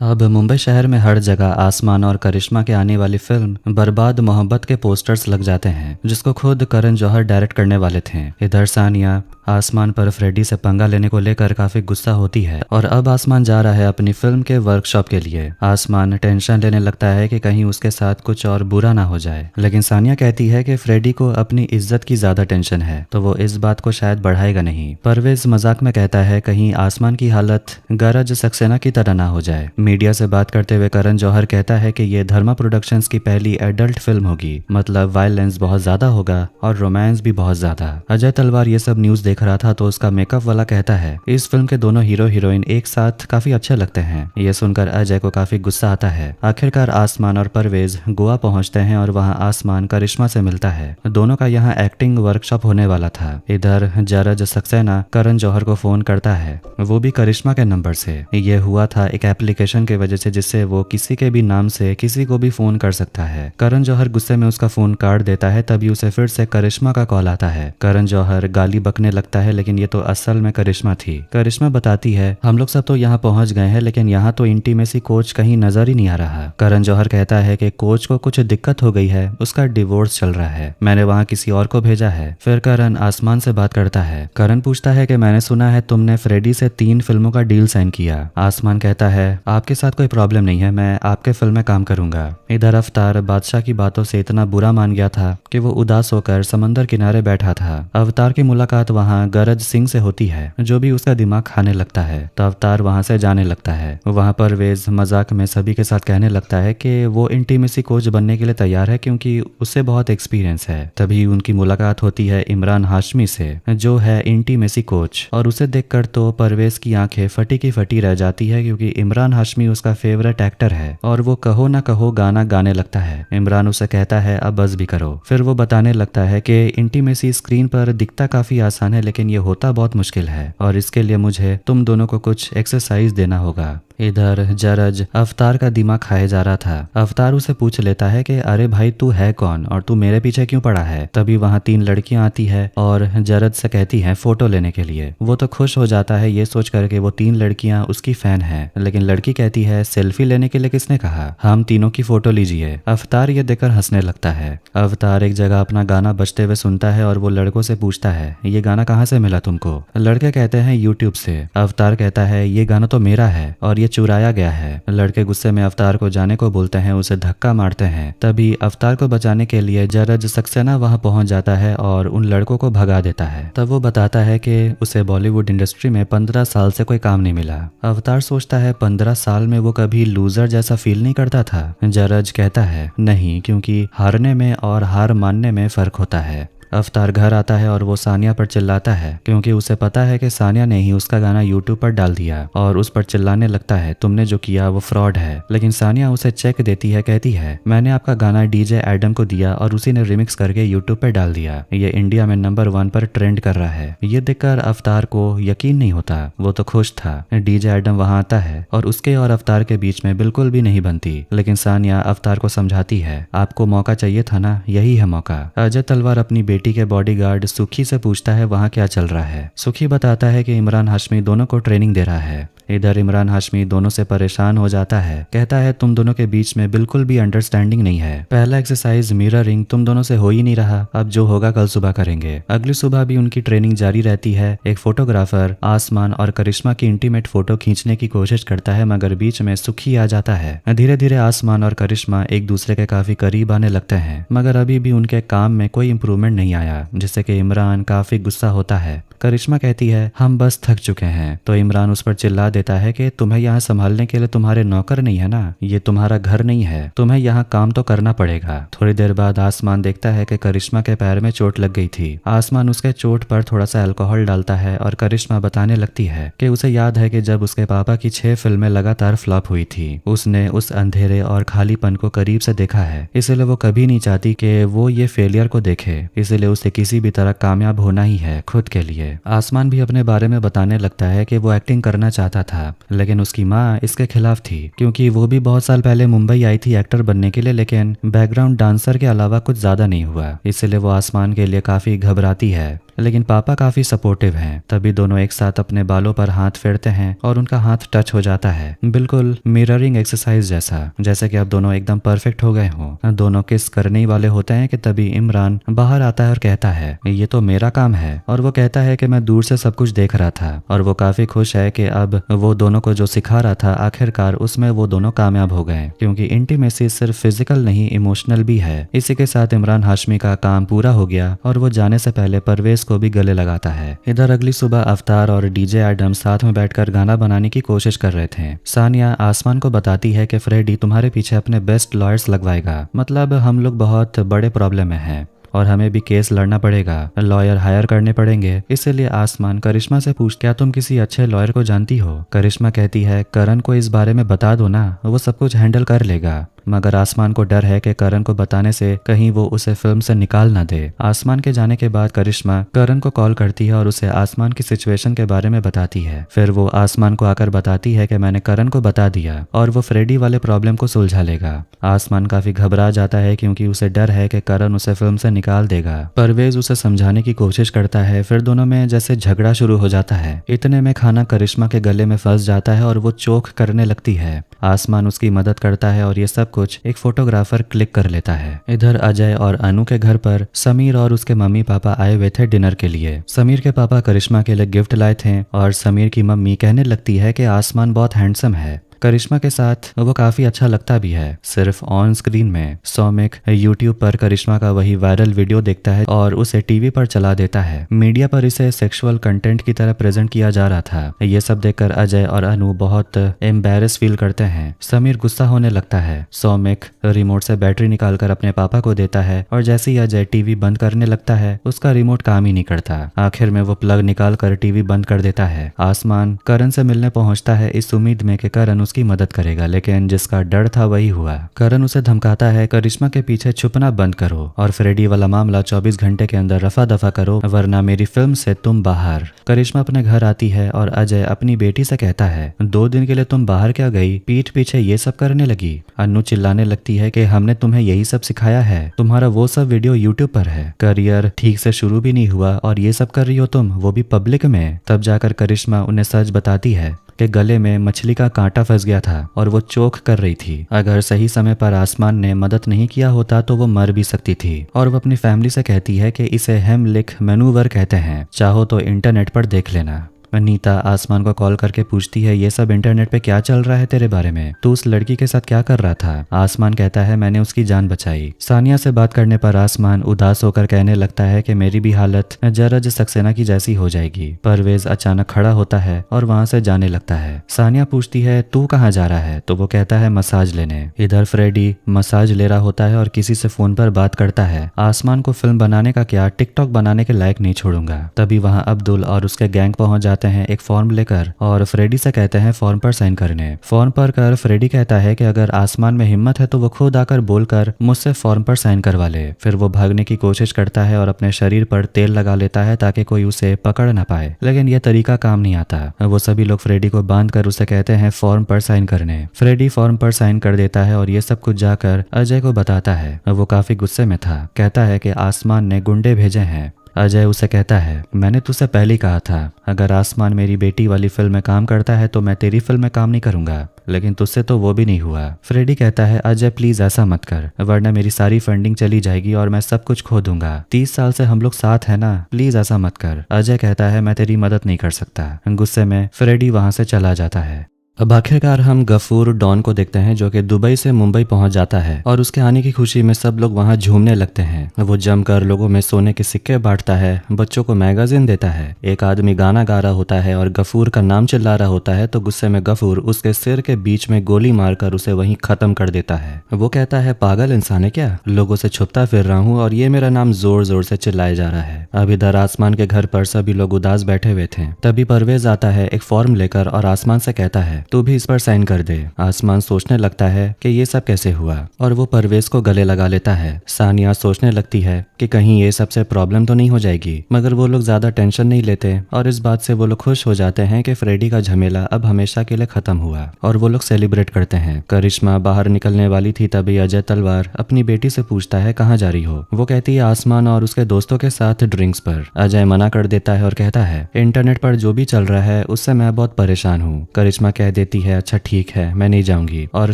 अब मुंबई शहर में हर जगह आसमान और करिश्मा के आने वाली फिल्म बर्बाद मोहब्बत के पोस्टर्स लग जाते हैं, जिसको खुद करण जौहर डायरेक्ट करने वाले थे। इधर सानिया आसमान पर फ्रेडी से पंगा लेने को लेकर काफी गुस्सा होती है और अब आसमान जा रहा है अपनी फिल्म के वर्कशॉप के लिए। आसमान टेंशन लेने लगता है कि कहीं उसके साथ कुछ और बुरा ना हो जाए, लेकिन सानिया कहती है कि फ्रेडी को अपनी इज्जत की ज्यादा टेंशन है, तो वो इस बात को शायद बढ़ाएगा नहीं। परवेज मजाक में कहता है कहीं आसमान की हालत गरज सक्सेना की तरह ना हो जाए। मीडिया से बात करते हुए करण जौहर कहता है कि ये धर्मा प्रोडक्शंस की पहली एडल्ट फिल्म होगी, मतलब वायलेंस बहुत ज्यादा होगा और रोमांस भी बहुत ज्यादा। अजय तलवार ये सब न्यूज देख रहा था तो उसका मेकअप वाला कहता है इस फिल्म के दोनों हीरो हीरोइन एक साथ काफी अच्छे लगते हैं। ये सुनकर अजय को काफी गुस्सा आता है। आखिरकार आसमान और परवेज गोवा पहुंचते हैं और वहां आसमान करिश्मा से मिलता है। दोनों का यहाँ एक्टिंग वर्कशॉप होने वाला था। इधर जरज सक्सेना करण जौहर को फोन करता है, वो भी करिश्मा के नंबर से। ये हुआ था एक एप्लीकेशन की वजह से जिससे वो किसी के भी नाम से किसी को भी फोन कर सकता है। करण जौहर गुस्से में उसका फोन काट देता है, तभी उसे फिर से करिश्मा का कॉल आता है। करण जौहर गाली बकने लगता है, लेकिन ये तो असल में करिश्मा थी। करिश्मा बताती है हम लोग सब तो यहाँ पहुंच गए हैं, लेकिन यहाँ तो इंटीमेसी कोच कहीं नजर ही नहीं आ रहा। करण जौहर कहता है कि कोच को कुछ दिक्कत हो गई है, उसका डिवोर्स चल रहा है, मैंने वहाँ किसी और को भेजा है। फिर करण आसमान से बात करता है। करण पूछता है कि मैंने सुना है तुमने फ्रेडी से 3 फिल्मों का डील साइन किया। आसमान कहता है आपके साथ कोई प्रॉब्लम नहीं है, मैं आपके फिल्म में काम करूंगा। इधर अवतार बादशाह की बातों से इतना बुरा मान गया था कि वो उदास होकर समंदर किनारे बैठा था। अवतार की मुलाकात वहाँ गरज सिंह से होती है, जो भी उसका दिमाग खाने लगता है, तो अवतार वहां से जाने लगता है। वहां पर वेज मजाक में सभी के साथ कहने लगता है कि वो इंटीमेसी कोच बनने के लिए तैयार है क्योंकि उससे बहुत एक्सपीरियंस है। तभी उनकी मुलाकात होती है इमरान हाशमी से, जो है इंटीमेसी कोच, और उसे देखकर तो परवेज की आंखें फटी की फटी रह जाती है क्योंकि इमरान हाशमी उसका फेवरेट एक्टर है और वो कहो ना कहो गाना गाने लगता है। इमरान उसे कहता है अब बस भी करो। फिर वो बताने लगता है कि इंटीमेसी स्क्रीन पर दिखता काफी आसान है, लेकिन ये होता बहुत मुश्किल है और इसके लिए मुझे तुम दोनों को कुछ एक्सरसाइज देना होगा। इधर जरज अवतार का दिमाग खाए जा रहा था। अवतार उसे पूछ लेता है कि अरे भाई तू है कौन और तू मेरे पीछे क्यों पड़ा है। तभी वहाँ 3 लड़कियां आती है और जरज से कहती हैं फोटो लेने के लिए। वो तो खुश हो जाता है ये सोच करके वो 3 लड़कियां उसकी फैन है, लेकिन लड़की कहती है सेल्फी लेने के लिए किसने कहा, हम तीनों की फोटो लीजिए। अवतार ये देखकर हंसने लगता है। अवतार एक जगह अपना गाना बजते हुए सुनता है और वो लड़कों से पूछता है ये गाना कहाँ से मिला तुमको। लड़के कहते हैं यूट्यूब से। अवतार कहता है ये गाना तो मेरा है और ये चुराया गया है। लड़के गुस्से में अवतार को जाने को बोलते हैं, उसे धक्का मारते हैं। तभी अवतार को बचाने के लिए जरज सक्सेना वहां पहुंच जाता है और उन लड़कों को भगा देता है। तब वो बताता है कि उसे बॉलीवुड इंडस्ट्री में 15 साल से कोई काम नहीं मिला। अवतार सोचता है 15 साल में वो कभी लूजर जैसा फील नहीं करता था। जरज कहता है नहीं, क्योंकि हारने में और हार मानने में फर्क होता है। अवतार घर आता है और वो सानिया पर चिल्लाता है क्योंकि उसे पता है कि सानिया ने ही उसका गाना यूट्यूब पर डाल दिया और उस पर चिल्लाने लगता है तुमने जो किया वो फ्रॉड है। लेकिन सानिया उसे चेक देती है, कहती है मैंने आपका गाना डीजे एडम को दिया और उसी ने रिमिक्स करके यूट्यूब पर डाल दिया, ये इंडिया में नंबर 1 पर ट्रेंड कर रहा है। ये देखकर अवतार को यकीन नहीं होता, वो तो खुश था। डीजे एडम वहां आता है और उसके और अवतार के बीच में बिल्कुल भी नहीं बनती, लेकिन सानिया अवतार को समझाती है आपको मौका चाहिए था ना, यही है मौका। अजय तलवार अपनी बेटी के बॉडीगार्ड सुखी से पूछता है वहां क्या चल रहा है। सुखी बताता है कि इमरान हाशमी दोनों को ट्रेनिंग दे रहा है। इधर इमरान हाशमी दोनों से परेशान हो जाता है, कहता है तुम दोनों के बीच में बिल्कुल भी अंडरस्टैंडिंग नहीं है। पहला एक्सरसाइज मिररिंग तुम दोनों से हो ही नहीं रहा, अब जो होगा कल सुबह करेंगे। अगली सुबह भी उनकी ट्रेनिंग जारी रहती है। एक फोटोग्राफर आसमान और करिश्मा की इंटीमेट फोटो खींचने की कोशिश करता है, मगर बीच में सुखी आ जाता है। धीरे धीरे आसमान और करिश्मा एक दूसरे के काफी करीब आने लगते हैं, मगर अभी भी उनके काम में कोई इंप्रूवमेंट नहीं आया, जिससे कि इमरान काफी गुस्सा होता है। करिश्मा कहती है हम बस थक चुके हैं, तो इमरान उस पर चिल्ला देता है कि तुम्हें यहाँ संभालने के लिए तुम्हारे नौकर नहीं है ना, ये तुम्हारा घर नहीं है, तुम्हें यहाँ काम तो करना पड़ेगा। थोड़ी देर बाद आसमान देखता है कि करिश्मा के पैर में चोट लग गई थी। आसमान उसके चोट पर थोड़ा सा अल्कोहल डालता है और करिश्मा बताने लगती है कि उसे याद है कि जब उसके पापा की 6 फिल्में लगातार फ्लॉप हुई थी, उसने उस अंधेरे और खालीपन को करीब से देखा है, इसलिए वो कभी नहीं चाहती कि वो ये फेलियर को देखे, इसलिए उसे किसी भी तरह कामयाब होना ही है खुद के लिए। आसमान भी अपने बारे में बताने लगता है कि वो एक्टिंग करना चाहता था, लेकिन उसकी माँ इसके खिलाफ थी, क्योंकि वो भी बहुत साल पहले मुंबई आई थी एक्टर बनने के लिए, लेकिन बैकग्राउंड डांसर के अलावा कुछ ज्यादा नहीं हुआ, इसलिए वो आसमान के लिए काफी घबराती है। लेकिन पापा काफी सपोर्टिव हैं। तभी दोनों एक साथ अपने बालों पर हाथ फेरते हैं और उनका हाथ टच हो जाता है, बिल्कुल मिररिंग एक्सरसाइज जैसा, जैसे कि अब दोनों एकदम परफेक्ट हो गए हों। दोनों किस करने ही वाले होते हैं कि तभी इमरान बाहर आता है और कहता है ये तो मेरा काम है, और वो कहता है कि मैं दूर से सब कुछ देख रहा था। और वो काफी खुश है कि अब वो दोनों को जो सिखा रहा था आखिरकार उसमें वो दोनों कामयाब हो गए, क्योंकि इंटीमेसी सिर्फ फिजिकल नहीं इमोशनल भी है। इसी के साथ इमरान हाशमी का काम पूरा हो गया और वो जाने से पहले परवेज को भी गले लगाता है। इधर अगली सुबह अवतार और डीजे एडम साथ में बैठकर गाना बनाने की कोशिश कर रहे थे। सानिया आसमान को बताती है कि फ्रेडी तुम्हारे पीछे अपने बेस्ट लॉयर्स लगवाएगा, मतलब हम लोग बहुत बड़े प्रॉब्लम में हैं और हमें भी केस लड़ना पड़ेगा, लॉयर हायर करने पड़ेंगे। इसलिए आसमान करिश्मा से पूछ क्या तुम किसी अच्छे लॉयर को जानती हो। करिश्मा कहती है करण को इस बारे में बता दो ना, वो सब कुछ हैंडल कर लेगा। मगर आसमान को डर है कि करण को बताने से कहीं वो उसे फिल्म से निकाल ना दे। आसमान के जाने के बाद करिश्मा करण को कॉल करती है और उसे आसमान की सिचुएशन के बारे में बताती है। फिर वो आसमान को आकर बताती है कि मैंने करण को बता दिया और वो फ्रेडी वाले प्रॉब्लम को सुलझा लेगा। आसमान काफी घबरा जाता है क्योंकि उसे डर है कि करण उसे फिल्म से निकाल देगा। परवेज उसे समझाने की कोशिश करता है, फिर दोनों में जैसे झगड़ा शुरू हो जाता है। इतने में खाना करिश्मा के गले में फंस जाता है और वो चोक करने लगती है। आसमान उसकी मदद करता है और ये सब कुछ एक फोटोग्राफर क्लिक कर लेता है। इधर अजय और अनु के घर पर समीर और उसके मम्मी पापा आए हुए थे डिनर के लिए। समीर के पापा करिश्मा के लिए गिफ्ट लाए थे और समीर की मम्मी कहने लगती है कि आसमान बहुत हैंडसम है। करिश्मा के साथ वो काफी अच्छा लगता भी है, सिर्फ ऑन स्क्रीन में। सौमिक यूट्यूब पर करिश्मा का वही वायरल वीडियो देखता है और उसे टीवी पर चला देता है। मीडिया पर इसे सेक्सुअल कंटेंट की तरह प्रेजेंट किया जा रहा था। ये सब देखकर अजय और अनु बहुत एम्बैरेस फील करते हैं। समीर गुस्सा होने लगता है। सौमिक रिमोट से बैटरी निकालकर अपने पापा को देता है और जैसे ही अजय टीवी बंद करने लगता है उसका रिमोट काम ही नहीं करता। आखिर में वो प्लग निकाल कर टीवी बंद कर देता है। आसमान करण से मिलने पहुंचता है इस उम्मीद में कि करण उसकी मदद करेगा, लेकिन जिसका डर था वही हुआ। करण उसे धमकाता है करिश्मा के पीछे छुपना बंद करो और फ्रेडी वाला मामला 24 घंटे के अंदर रफा दफा करो, वरना मेरी फिल्म से तुम बाहर। करिश्मा अपने घर आती है और अजय अपनी बेटी से कहता है 2 दिन के लिए तुम बाहर क्या गई, पीठ पीछे ये सब करने लगी। अनु चिल्लाने लगती है कि हमने तुम्हें यही सब सिखाया है, तुम्हारा वो सब वीडियो यूट्यूब पर है, करियर ठीक से शुरू भी नहीं हुआ और ये सब कर रही हो तुम, वो भी पब्लिक में। तब जाकर करिश्मा उन्हें सच बताती है कि गले में मछली का कांटा फंस गया था और वो चोक कर रही थी। अगर सही समय पर आसमान ने मदद नहीं किया होता तो वो मर भी सकती थी। और वो अपनी फैमिली से कहती है कि इसे हेमलिक मैनूवर कहते हैं, चाहो तो इंटरनेट पर देख लेना। नीता आसमान को कॉल करके पूछती है ये सब इंटरनेट पे क्या चल रहा है तेरे बारे में, तू उस लड़की के साथ क्या कर रहा था। आसमान कहता है मैंने उसकी जान बचाई। सानिया से बात करने पर आसमान उदास होकर कहने लगता है कि मेरी भी हालत जरज सक्सेना की जैसी हो जाएगी। परवेज अचानक खड़ा होता है और वहां से जाने लगता है। सानिया पूछती है तू कहाँ जा रहा है, तो वो कहता है मसाज लेने। इधर फ्रेडी मसाज ले रहा होता है और किसी से फोन पर बात करता है, आसमान को फिल्म बनाने का क्या टिकटॉक बनाने के लायक नहीं छोड़ूंगा। तभी वहाँ अब्दुल और उसके गैंग पहुंच जाते हैं एक फॉर्म लेकर और फ्रेडी से कहते हैं फॉर्म पर साइन करने। फॉर्म पर कर फ्रेडी कहता है कि अगर आसमान में हिम्मत है तो वो खुद आकर बोलकर मुझसे फॉर्म पर साइन करवा ले। फिर वो भागने की कोशिश करता है और अपने शरीर पर तेल लगा लेता है ताकि कोई उसे पकड़ ना पाए, लेकिन यह तरीका काम नहीं आता। वो सभी लोग फ्रेडी को बांध कर उसे कहते हैं फॉर्म पर साइन करने। फ्रेडी फॉर्म पर साइन कर देता है और ये सब कुछ जाकर अजय को बताता है। वो काफी गुस्से में था, कहता है कि आसमान ने गुंडे भेजे हैं। अजय उसे कहता है मैंने तुझसे पहले कहा था अगर आसमान मेरी बेटी वाली फिल्म में काम करता है तो मैं तेरी फिल्म में काम नहीं करूंगा, लेकिन तुझसे तो वो भी नहीं हुआ। फ्रेडी कहता है अजय प्लीज ऐसा मत कर, वरना मेरी सारी फंडिंग चली जाएगी और मैं सब कुछ खो दूंगा। 30 साल से हम लोग साथ है ना, प्लीज ऐसा मत कर। अजय कहता है मैं तेरी मदद नहीं कर सकता। गुस्से में फ्रेडी वहां से चला जाता है। अब आखिरकार हम गफूर डॉन को देखते हैं जो कि दुबई से मुंबई पहुंच जाता है और उसके आने की खुशी में सब लोग वहां झूमने लगते हैं। वो जमकर लोगों में सोने के सिक्के बांटता है, बच्चों को मैगजीन देता है। एक आदमी गाना गा रहा होता है और गफूर का नाम चिल्ला रहा होता है तो गुस्से में गफूर उसके सिर के बीच में गोली मारकर उसे वहीं खत्म कर देता है। वो कहता है पागल इंसान है क्या, लोगों से छुपता फिर रहा हूँ और ये मेरा नाम जोर जोर से चिल्लाया जा रहा है। अब इधर आसमान के घर पर सभी लोग उदास बैठे हुए थे। तभी परवेज आता है एक फॉर्म लेकर और आसमान से कहता है तू भी इस पर साइन कर दे। आसमान सोचने लगता है कि ये सब कैसे हुआ और वो परवेज को गले लगा लेता है। सानिया सोचने लगती है कि कहीं ये सबसे प्रॉब्लम तो नहीं हो जाएगी, मगर वो लोग ज्यादा टेंशन नहीं लेते और इस बात से वो लोग खुश हो जाते हैं कि फ्रेडी का झमेला अब हमेशा के लिए खत्म हुआ और वो लोग सेलिब्रेट करते हैं। करिश्मा बाहर निकलने वाली थी तभी अजय तलवार अपनी बेटी से पूछता है कहाँ जा रही हो। वो कहती है आसमान और उसके दोस्तों के साथ ड्रिंक्स पर। अजय मना कर देता है और कहता है इंटरनेट पर जो भी चल रहा है उससे मैं बहुत परेशान हूँ। करिश्मा कह देती है अच्छा ठीक है मैं नहीं जाऊंगी, और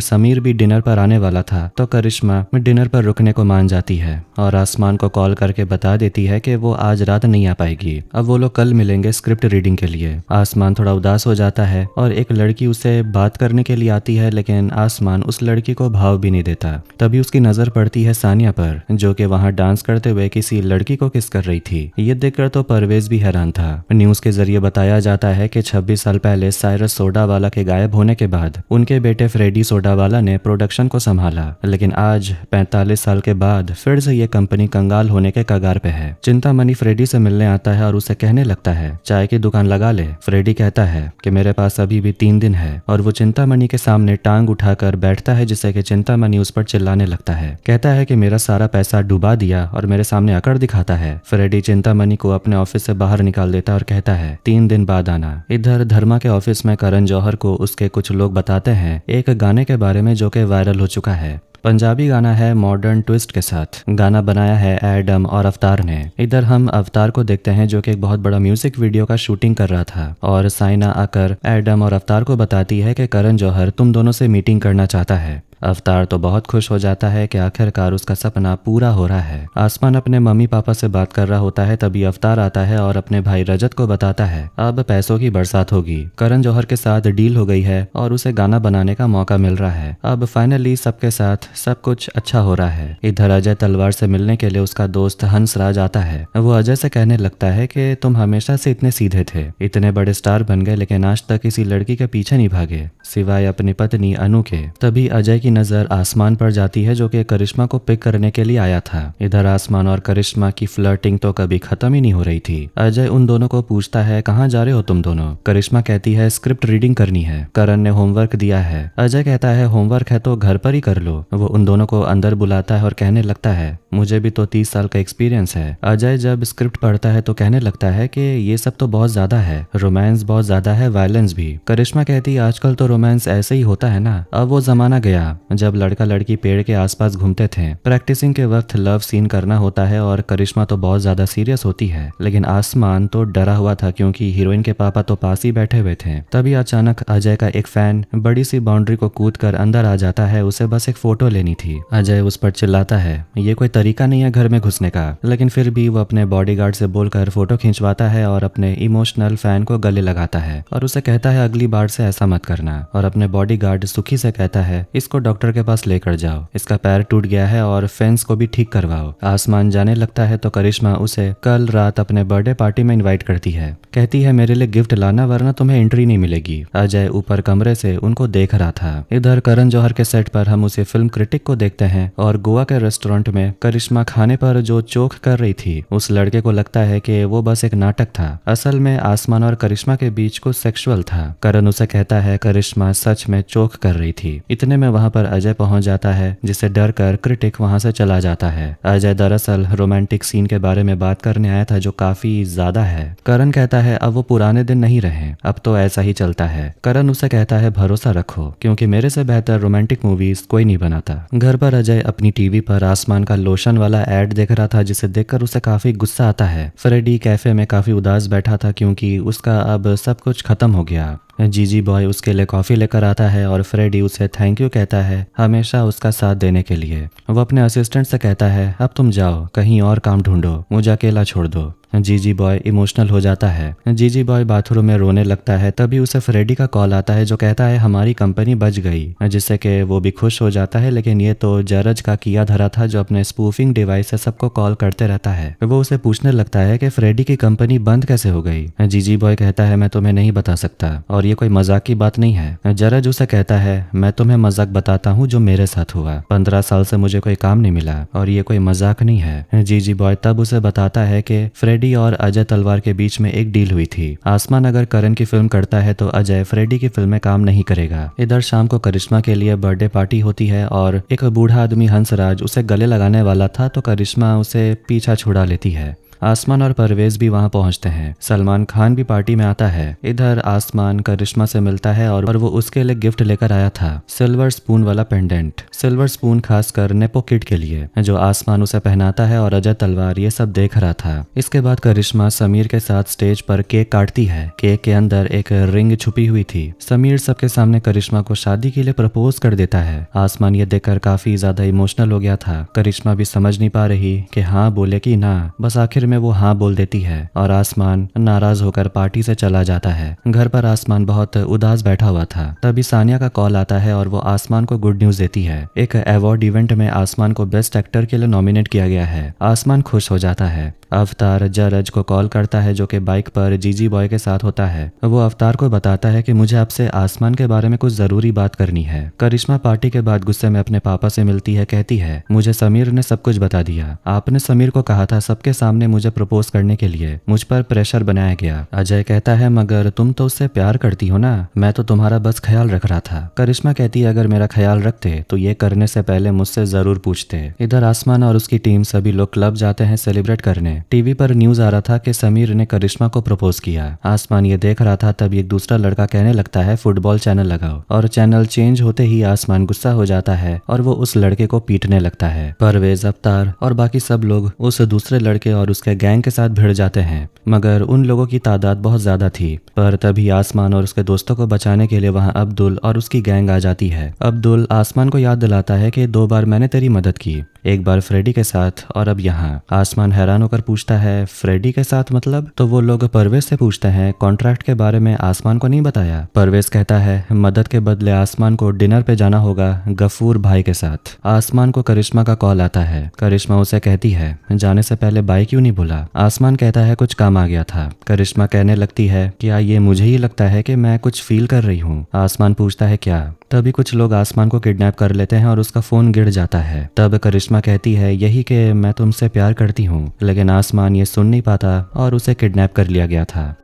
समीर भी डिनर पर आने वाला था तो करिश्मा डिनर पर रुकने को मान जाती है और आसमान को कॉल करके बता देती है कि वो आज रात नहीं आ पाएगी। अब वो लोग कल मिलेंगे स्क्रिप्ट रीडिंग के लिए। आसमान थोड़ा उदास हो जाता है और एक लड़की उसे बात करने के लिए आती है, लेकिन आसमान उस लड़की को भाव भी नहीं देता। तभी उसकी नजर पड़ती है सानिया पर, जो कि वहां डांस करते हुए किसी लड़की को किस कर रही थी। ये देखकर तो परवेज भी हैरान था। न्यूज के जरिए बताया जाता है कि 26 साल पहले साइरस सोडावाला के गायब होने के बाद उनके बेटे फ्रेडी सोडावाला ने प्रोडक्शन को संभाला, लेकिन आज 45 साल के बाद फिर से ये कंपनी कंगाल होने के कगार पे है। चिंतामणि फ्रेडी से मिलने आता है और उसे कहने लगता है चाय की दुकान लगा ले। फ्रेडी कहता है कि मेरे पास अभी भी 3 दिन है और वो चिंतामणि के सामने टांग उठाकर बैठता है, जिससे कि चिंतामणि उस पर चिल्लाने लगता है। कहता है कि मेरा सारा पैसा डुबा दिया और मेरे सामने अकड़ दिखाता है। फ्रेडी चिंतामणि को अपने ऑफिस से बाहर निकाल देता है और कहता है 3 दिन बाद आना। इधर धर्मा के ऑफिस में करण जौहर को उसके कुछ लोग बताते हैं एक गाने के बारे में जो कि वायरल हो चुका है। पंजाबी गाना है मॉडर्न ट्विस्ट के साथ। गाना बनाया है एडम और अवतार ने। इधर हम अवतार को देखते हैं जो कि एक बहुत बड़ा म्यूजिक वीडियो का शूटिंग कर रहा था और साइना आकर एडम और अवतार को बताती है कि करण जौहर तुम दोनों से मीटिंग करना चाहता है। अवतार तो बहुत खुश हो जाता है कि आखिरकार उसका सपना पूरा हो रहा है। आसमान अपने मम्मी पापा से बात कर रहा होता है तभी अवतार आता है और अपने भाई रजत को बताता है अब पैसों की बरसात होगी। करण जौहर के साथ डील हो गई है और उसे गाना बनाने का मौका मिल रहा है। अब फाइनली सबके साथ सब कुछ अच्छा हो रहा है। इधर अजय तलवार से मिलने के लिए उसका दोस्त हंसराज आता है। वो अजय से कहने लगता है कि तुम हमेशा से इतने सीधे थे, इतने बड़े स्टार बन गए, लेकिन आज तक किसी लड़की के पीछे नहीं भागे सिवाय अपनी पत्नी अनु के। तभी अजय की नजर आसमान पर जाती है जो कि करिश्मा को पिक करने के लिए आया था। इधर आसमान और करिश्मा की फ्लर्टिंग तो कभी खत्म ही नहीं हो रही थी। अजय उन दोनों को पूछता है कहाँ जा रहे हो तुम दोनों। करिश्मा कहती है स्क्रिप्ट रीडिंग करनी है, करण ने होमवर्क दिया है। अजय कहता है होमवर्क है तो घर पर ही कर लो। वो उन दोनों को अंदर बुलाता है और कहने लगता है मुझे भी तो 30 साल का एक्सपीरियंस है। अजय जब स्क्रिप्ट पढ़ता है तो कहने लगता है कि ये सब तो बहुत ज्यादा है, रोमांस बहुत ज्यादा है, वायलेंस भी। करिश्मा कहती है आजकल तो रोमांस ऐसे ही होता है ना, अब वो जमाना गया जब लड़का लड़की पेड़ के आसपास घूमते थे। प्रैक्टिसिंग के वक्त लव सीन करना होता है और करिश्मा तो बहुत ज्यादा सीरियस होती है, लेकिन आसमान तो डरा हुआ था क्योंकि हीरोइन के पापा तो पास ही बैठे हुए थे। तभी अचानक अजय का एक फैन बड़ी सी बाउंड्री को कूदकर अंदर आ जाता है। उसे बस एक फोटो लेनी थी। अजय उस पर चिल्लाता है ये कोई तरीका नहीं है घर में घुसने का, लेकिन फिर भी वो अपने बॉडीगार्ड से बोलकर फोटो खिंचवाता है और अपने इमोशनल फैन को गले लगाता है और उसे कहता है अगली बार से ऐसा मत करना। और अपने बॉडीगार्ड सुखी से कहता है इसको डॉक्टर के पास लेकर जाओ, इसका पैर टूट गया है और फेंस को भी ठीक करवाओ। आसमान जाने लगता है तो करिश्मा उसे कल रात अपने बर्थडे पार्टी में इनवाइट करती है। कहती है मेरे लिए गिफ्ट लाना वरना तुम्हें एंट्री नहीं मिलेगी। अजय ऊपर कमरे से उनको देख रहा था। इधर करण जौहर के सेट पर हम उसे फिल्म क्रिटिक को देखते हैं और गोवा के रेस्टोरेंट में करिश्मा खाने पर जो चोक कर रही थी उस लड़के को लगता है कि वो बस एक नाटक था। असल में आसमान और करिश्मा के बीच कुछ सेक्सुअल था। करण उसे कहता है करिश्मा सच में चोक कर रही थी। इतने में वहां पर अजय पहुंच जाता है जिसे डर कर क्रिटिक वहां से चला जाता है। अजय दरअसल रोमांटिक सीन के बारे में बात करने आया था जो काफी ज्यादा है। करण कहता है अब वो पुराने दिन नहीं रहे, अब तो ऐसा ही चलता है। करण उसे कहता है भरोसा रखो क्योंकि मेरे से बेहतर रोमांटिक मूवीज कोई नहीं बनाता। घर पर अजय अपनी टीवी पर आसमान का लोशन वाला एड देख रहा था जिसे देखकर उसे काफी गुस्सा आता है। फ्रेडी कैफे में काफी उदास बैठा था क्योंकि उसका अब सब कुछ खत्म हो गया। जीजी बॉय उसके लिए कॉफी लेकर आता है और फ्रेडी उसे थैंक यू कहता है हमेशा उसका साथ देने के लिए। वो अपने असिस्टेंट से कहता है अब तुम जाओ कहीं और काम ढूंढो, मुझे अकेला छोड़ दो। जीजी बॉय इमोशनल हो जाता है। जीजी बॉय बाथरूम में रोने लगता है। तभी उसे फ्रेडी का कॉल आता है जो कहता है हमारी कंपनी बच गई, जिससे कि वो भी खुश हो जाता है। लेकिन ये तो जरज का किया धरा था जो अपने स्पूफिंग डिवाइस से सबको कॉल करते रहता है। वो उसे पूछने लगता है कि फ्रेडी की कंपनी बंद कैसे हो गई। जीजी बॉय कहता है मैं तुम्हें नहीं बता सकता और ये कोई मजाक की बात नहीं है। जरज उसे कहता है मैं तुम्हें मजाक बताता हूँ जो मेरे साथ हुआ। 15 साल से मुझे कोई काम नहीं मिला और ये कोई मजाक नहीं है। जीजी बॉय तब उसे बताता है कि फ्रेडी फ्रेडी और अजय तलवार के बीच में एक डील हुई थी। आसमान अगर करण की फिल्म करता है तो अजय फ्रेडी की फिल्म में काम नहीं करेगा। इधर शाम को करिश्मा के लिए बर्थडे पार्टी होती है और एक बूढ़ा आदमी हंसराज उसे गले लगाने वाला था तो करिश्मा उसे पीछा छुड़ा लेती है। आसमान और परवेज भी वहां पहुंचते हैं। सलमान खान भी पार्टी में आता है। इधर आसमान करिश्मा से मिलता है और वो उसके लिए गिफ्ट लेकर आया था, सिल्वर स्पून वाला पेंडेंट। सिल्वर स्पून खासकर नेपो किड के लिए, जो आसमान उसे पहनाता है और अजय तलवार ये सब देख रहा था। इसके बाद करिश्मा समीर के साथ स्टेज पर केक काटती है। केक के अंदर एक रिंग छुपी हुई थी। समीर सबके सामने करिश्मा को शादी के लिए प्रपोज कर देता है। आसमान ये देखकर काफी ज्यादा इमोशनल हो गया था। करिश्मा भी समझ नहीं पा रही कि हाँ बोले कि ना, बस आखिर में वो हाँ बोल देती है और आसमान नाराज होकर पार्टी से चला जाता है। घर पर आसमान बहुत उदास बैठा हुआ था। तभी सानिया का कॉल आता है और वो आसमान को गुड न्यूज देती है। एक अवार्ड इवेंट में आसमान को बेस्ट एक्टर के लिए नॉमिनेट किया गया है। आसमान खुश हो जाता है। अवतार जरज को कॉल करता है जो कि बाइक पर जीजी बॉय के साथ होता है। वो अवतार को बताता है कि मुझे आपसे आसमान के बारे में कुछ जरूरी बात करनी है। करिश्मा पार्टी के बाद गुस्से में अपने पापा से मिलती है। कहती है मुझे समीर ने सब कुछ बता दिया। आपने समीर को कहा था सबके सामने मुझे प्रपोज करने के लिए, मुझ पर प्रेशर बनाया गया। अजय कहता है मगर तुम तो उससे प्यार करती हो ना, मैं तो तुम्हारा बस ख्याल रख रहा था। करिश्मा कहती है अगर मेरा ख्याल रखते तो ये करने से पहले मुझसे जरूर पूछते। इधर आसमान और उसकी टीम सभी लोग क्लब जाते हैं सेलिब्रेट करने। टीवी पर न्यूज आ रहा था कि समीर ने करिश्मा को प्रपोज किया। आसमान ये देख रहा था तब एक दूसरा लड़का कहने लगता है फुटबॉल चैनल लगाओ, और चैनल चेंज होते ही आसमान गुस्सा हो जाता है और वो उस लड़के को पीटने लगता है। परवेज, अवतार और बाकी सब लोग उस दूसरे लड़के और उसके गैंग के साथ भिड़ जाते हैं, मगर उन लोगों की तादाद बहुत ज्यादा थी। पर तभी आसमान और उसके दोस्तों को बचाने के लिए वहां अब्दुल और उसकी गैंग आ जाती है। अब्दुल आसमान को याद दिलाता है कि 2 बार मैंने तेरी मदद की, एक बार फ्रेडी के साथ और अब यहाँ। आसमान हैरान होकर पूछता है फ्रेडी के साथ मतलब? तो वो लोग परवेज से पूछते हैं कॉन्ट्रैक्ट के बारे में आसमान को नहीं बताया। परवेज कहता है मदद के बदले आसमान को डिनर पे जाना होगा गफूर भाई के साथ। आसमान को करिश्मा का कॉल आता है। करिश्मा उसे कहती है जाने से पहले बाई क्यों नहीं बोला? आसमान कहता है कुछ काम आ गया था। करिश्मा कहने लगती है क्या ये मुझे ही लगता है कि मैं कुछ फील कर रही हूँ? आसमान पूछता है क्या? तभी कुछ लोग आसमान को किडनैप कर लेते हैं और उसका फोन गिर जाता है। तब करिश्मा कहती है यही कि मैं तुमसे प्यार करती हूँ, लेकिन आसमान ये सुन नहीं पाता और उसे किडनैप कर लिया गया था।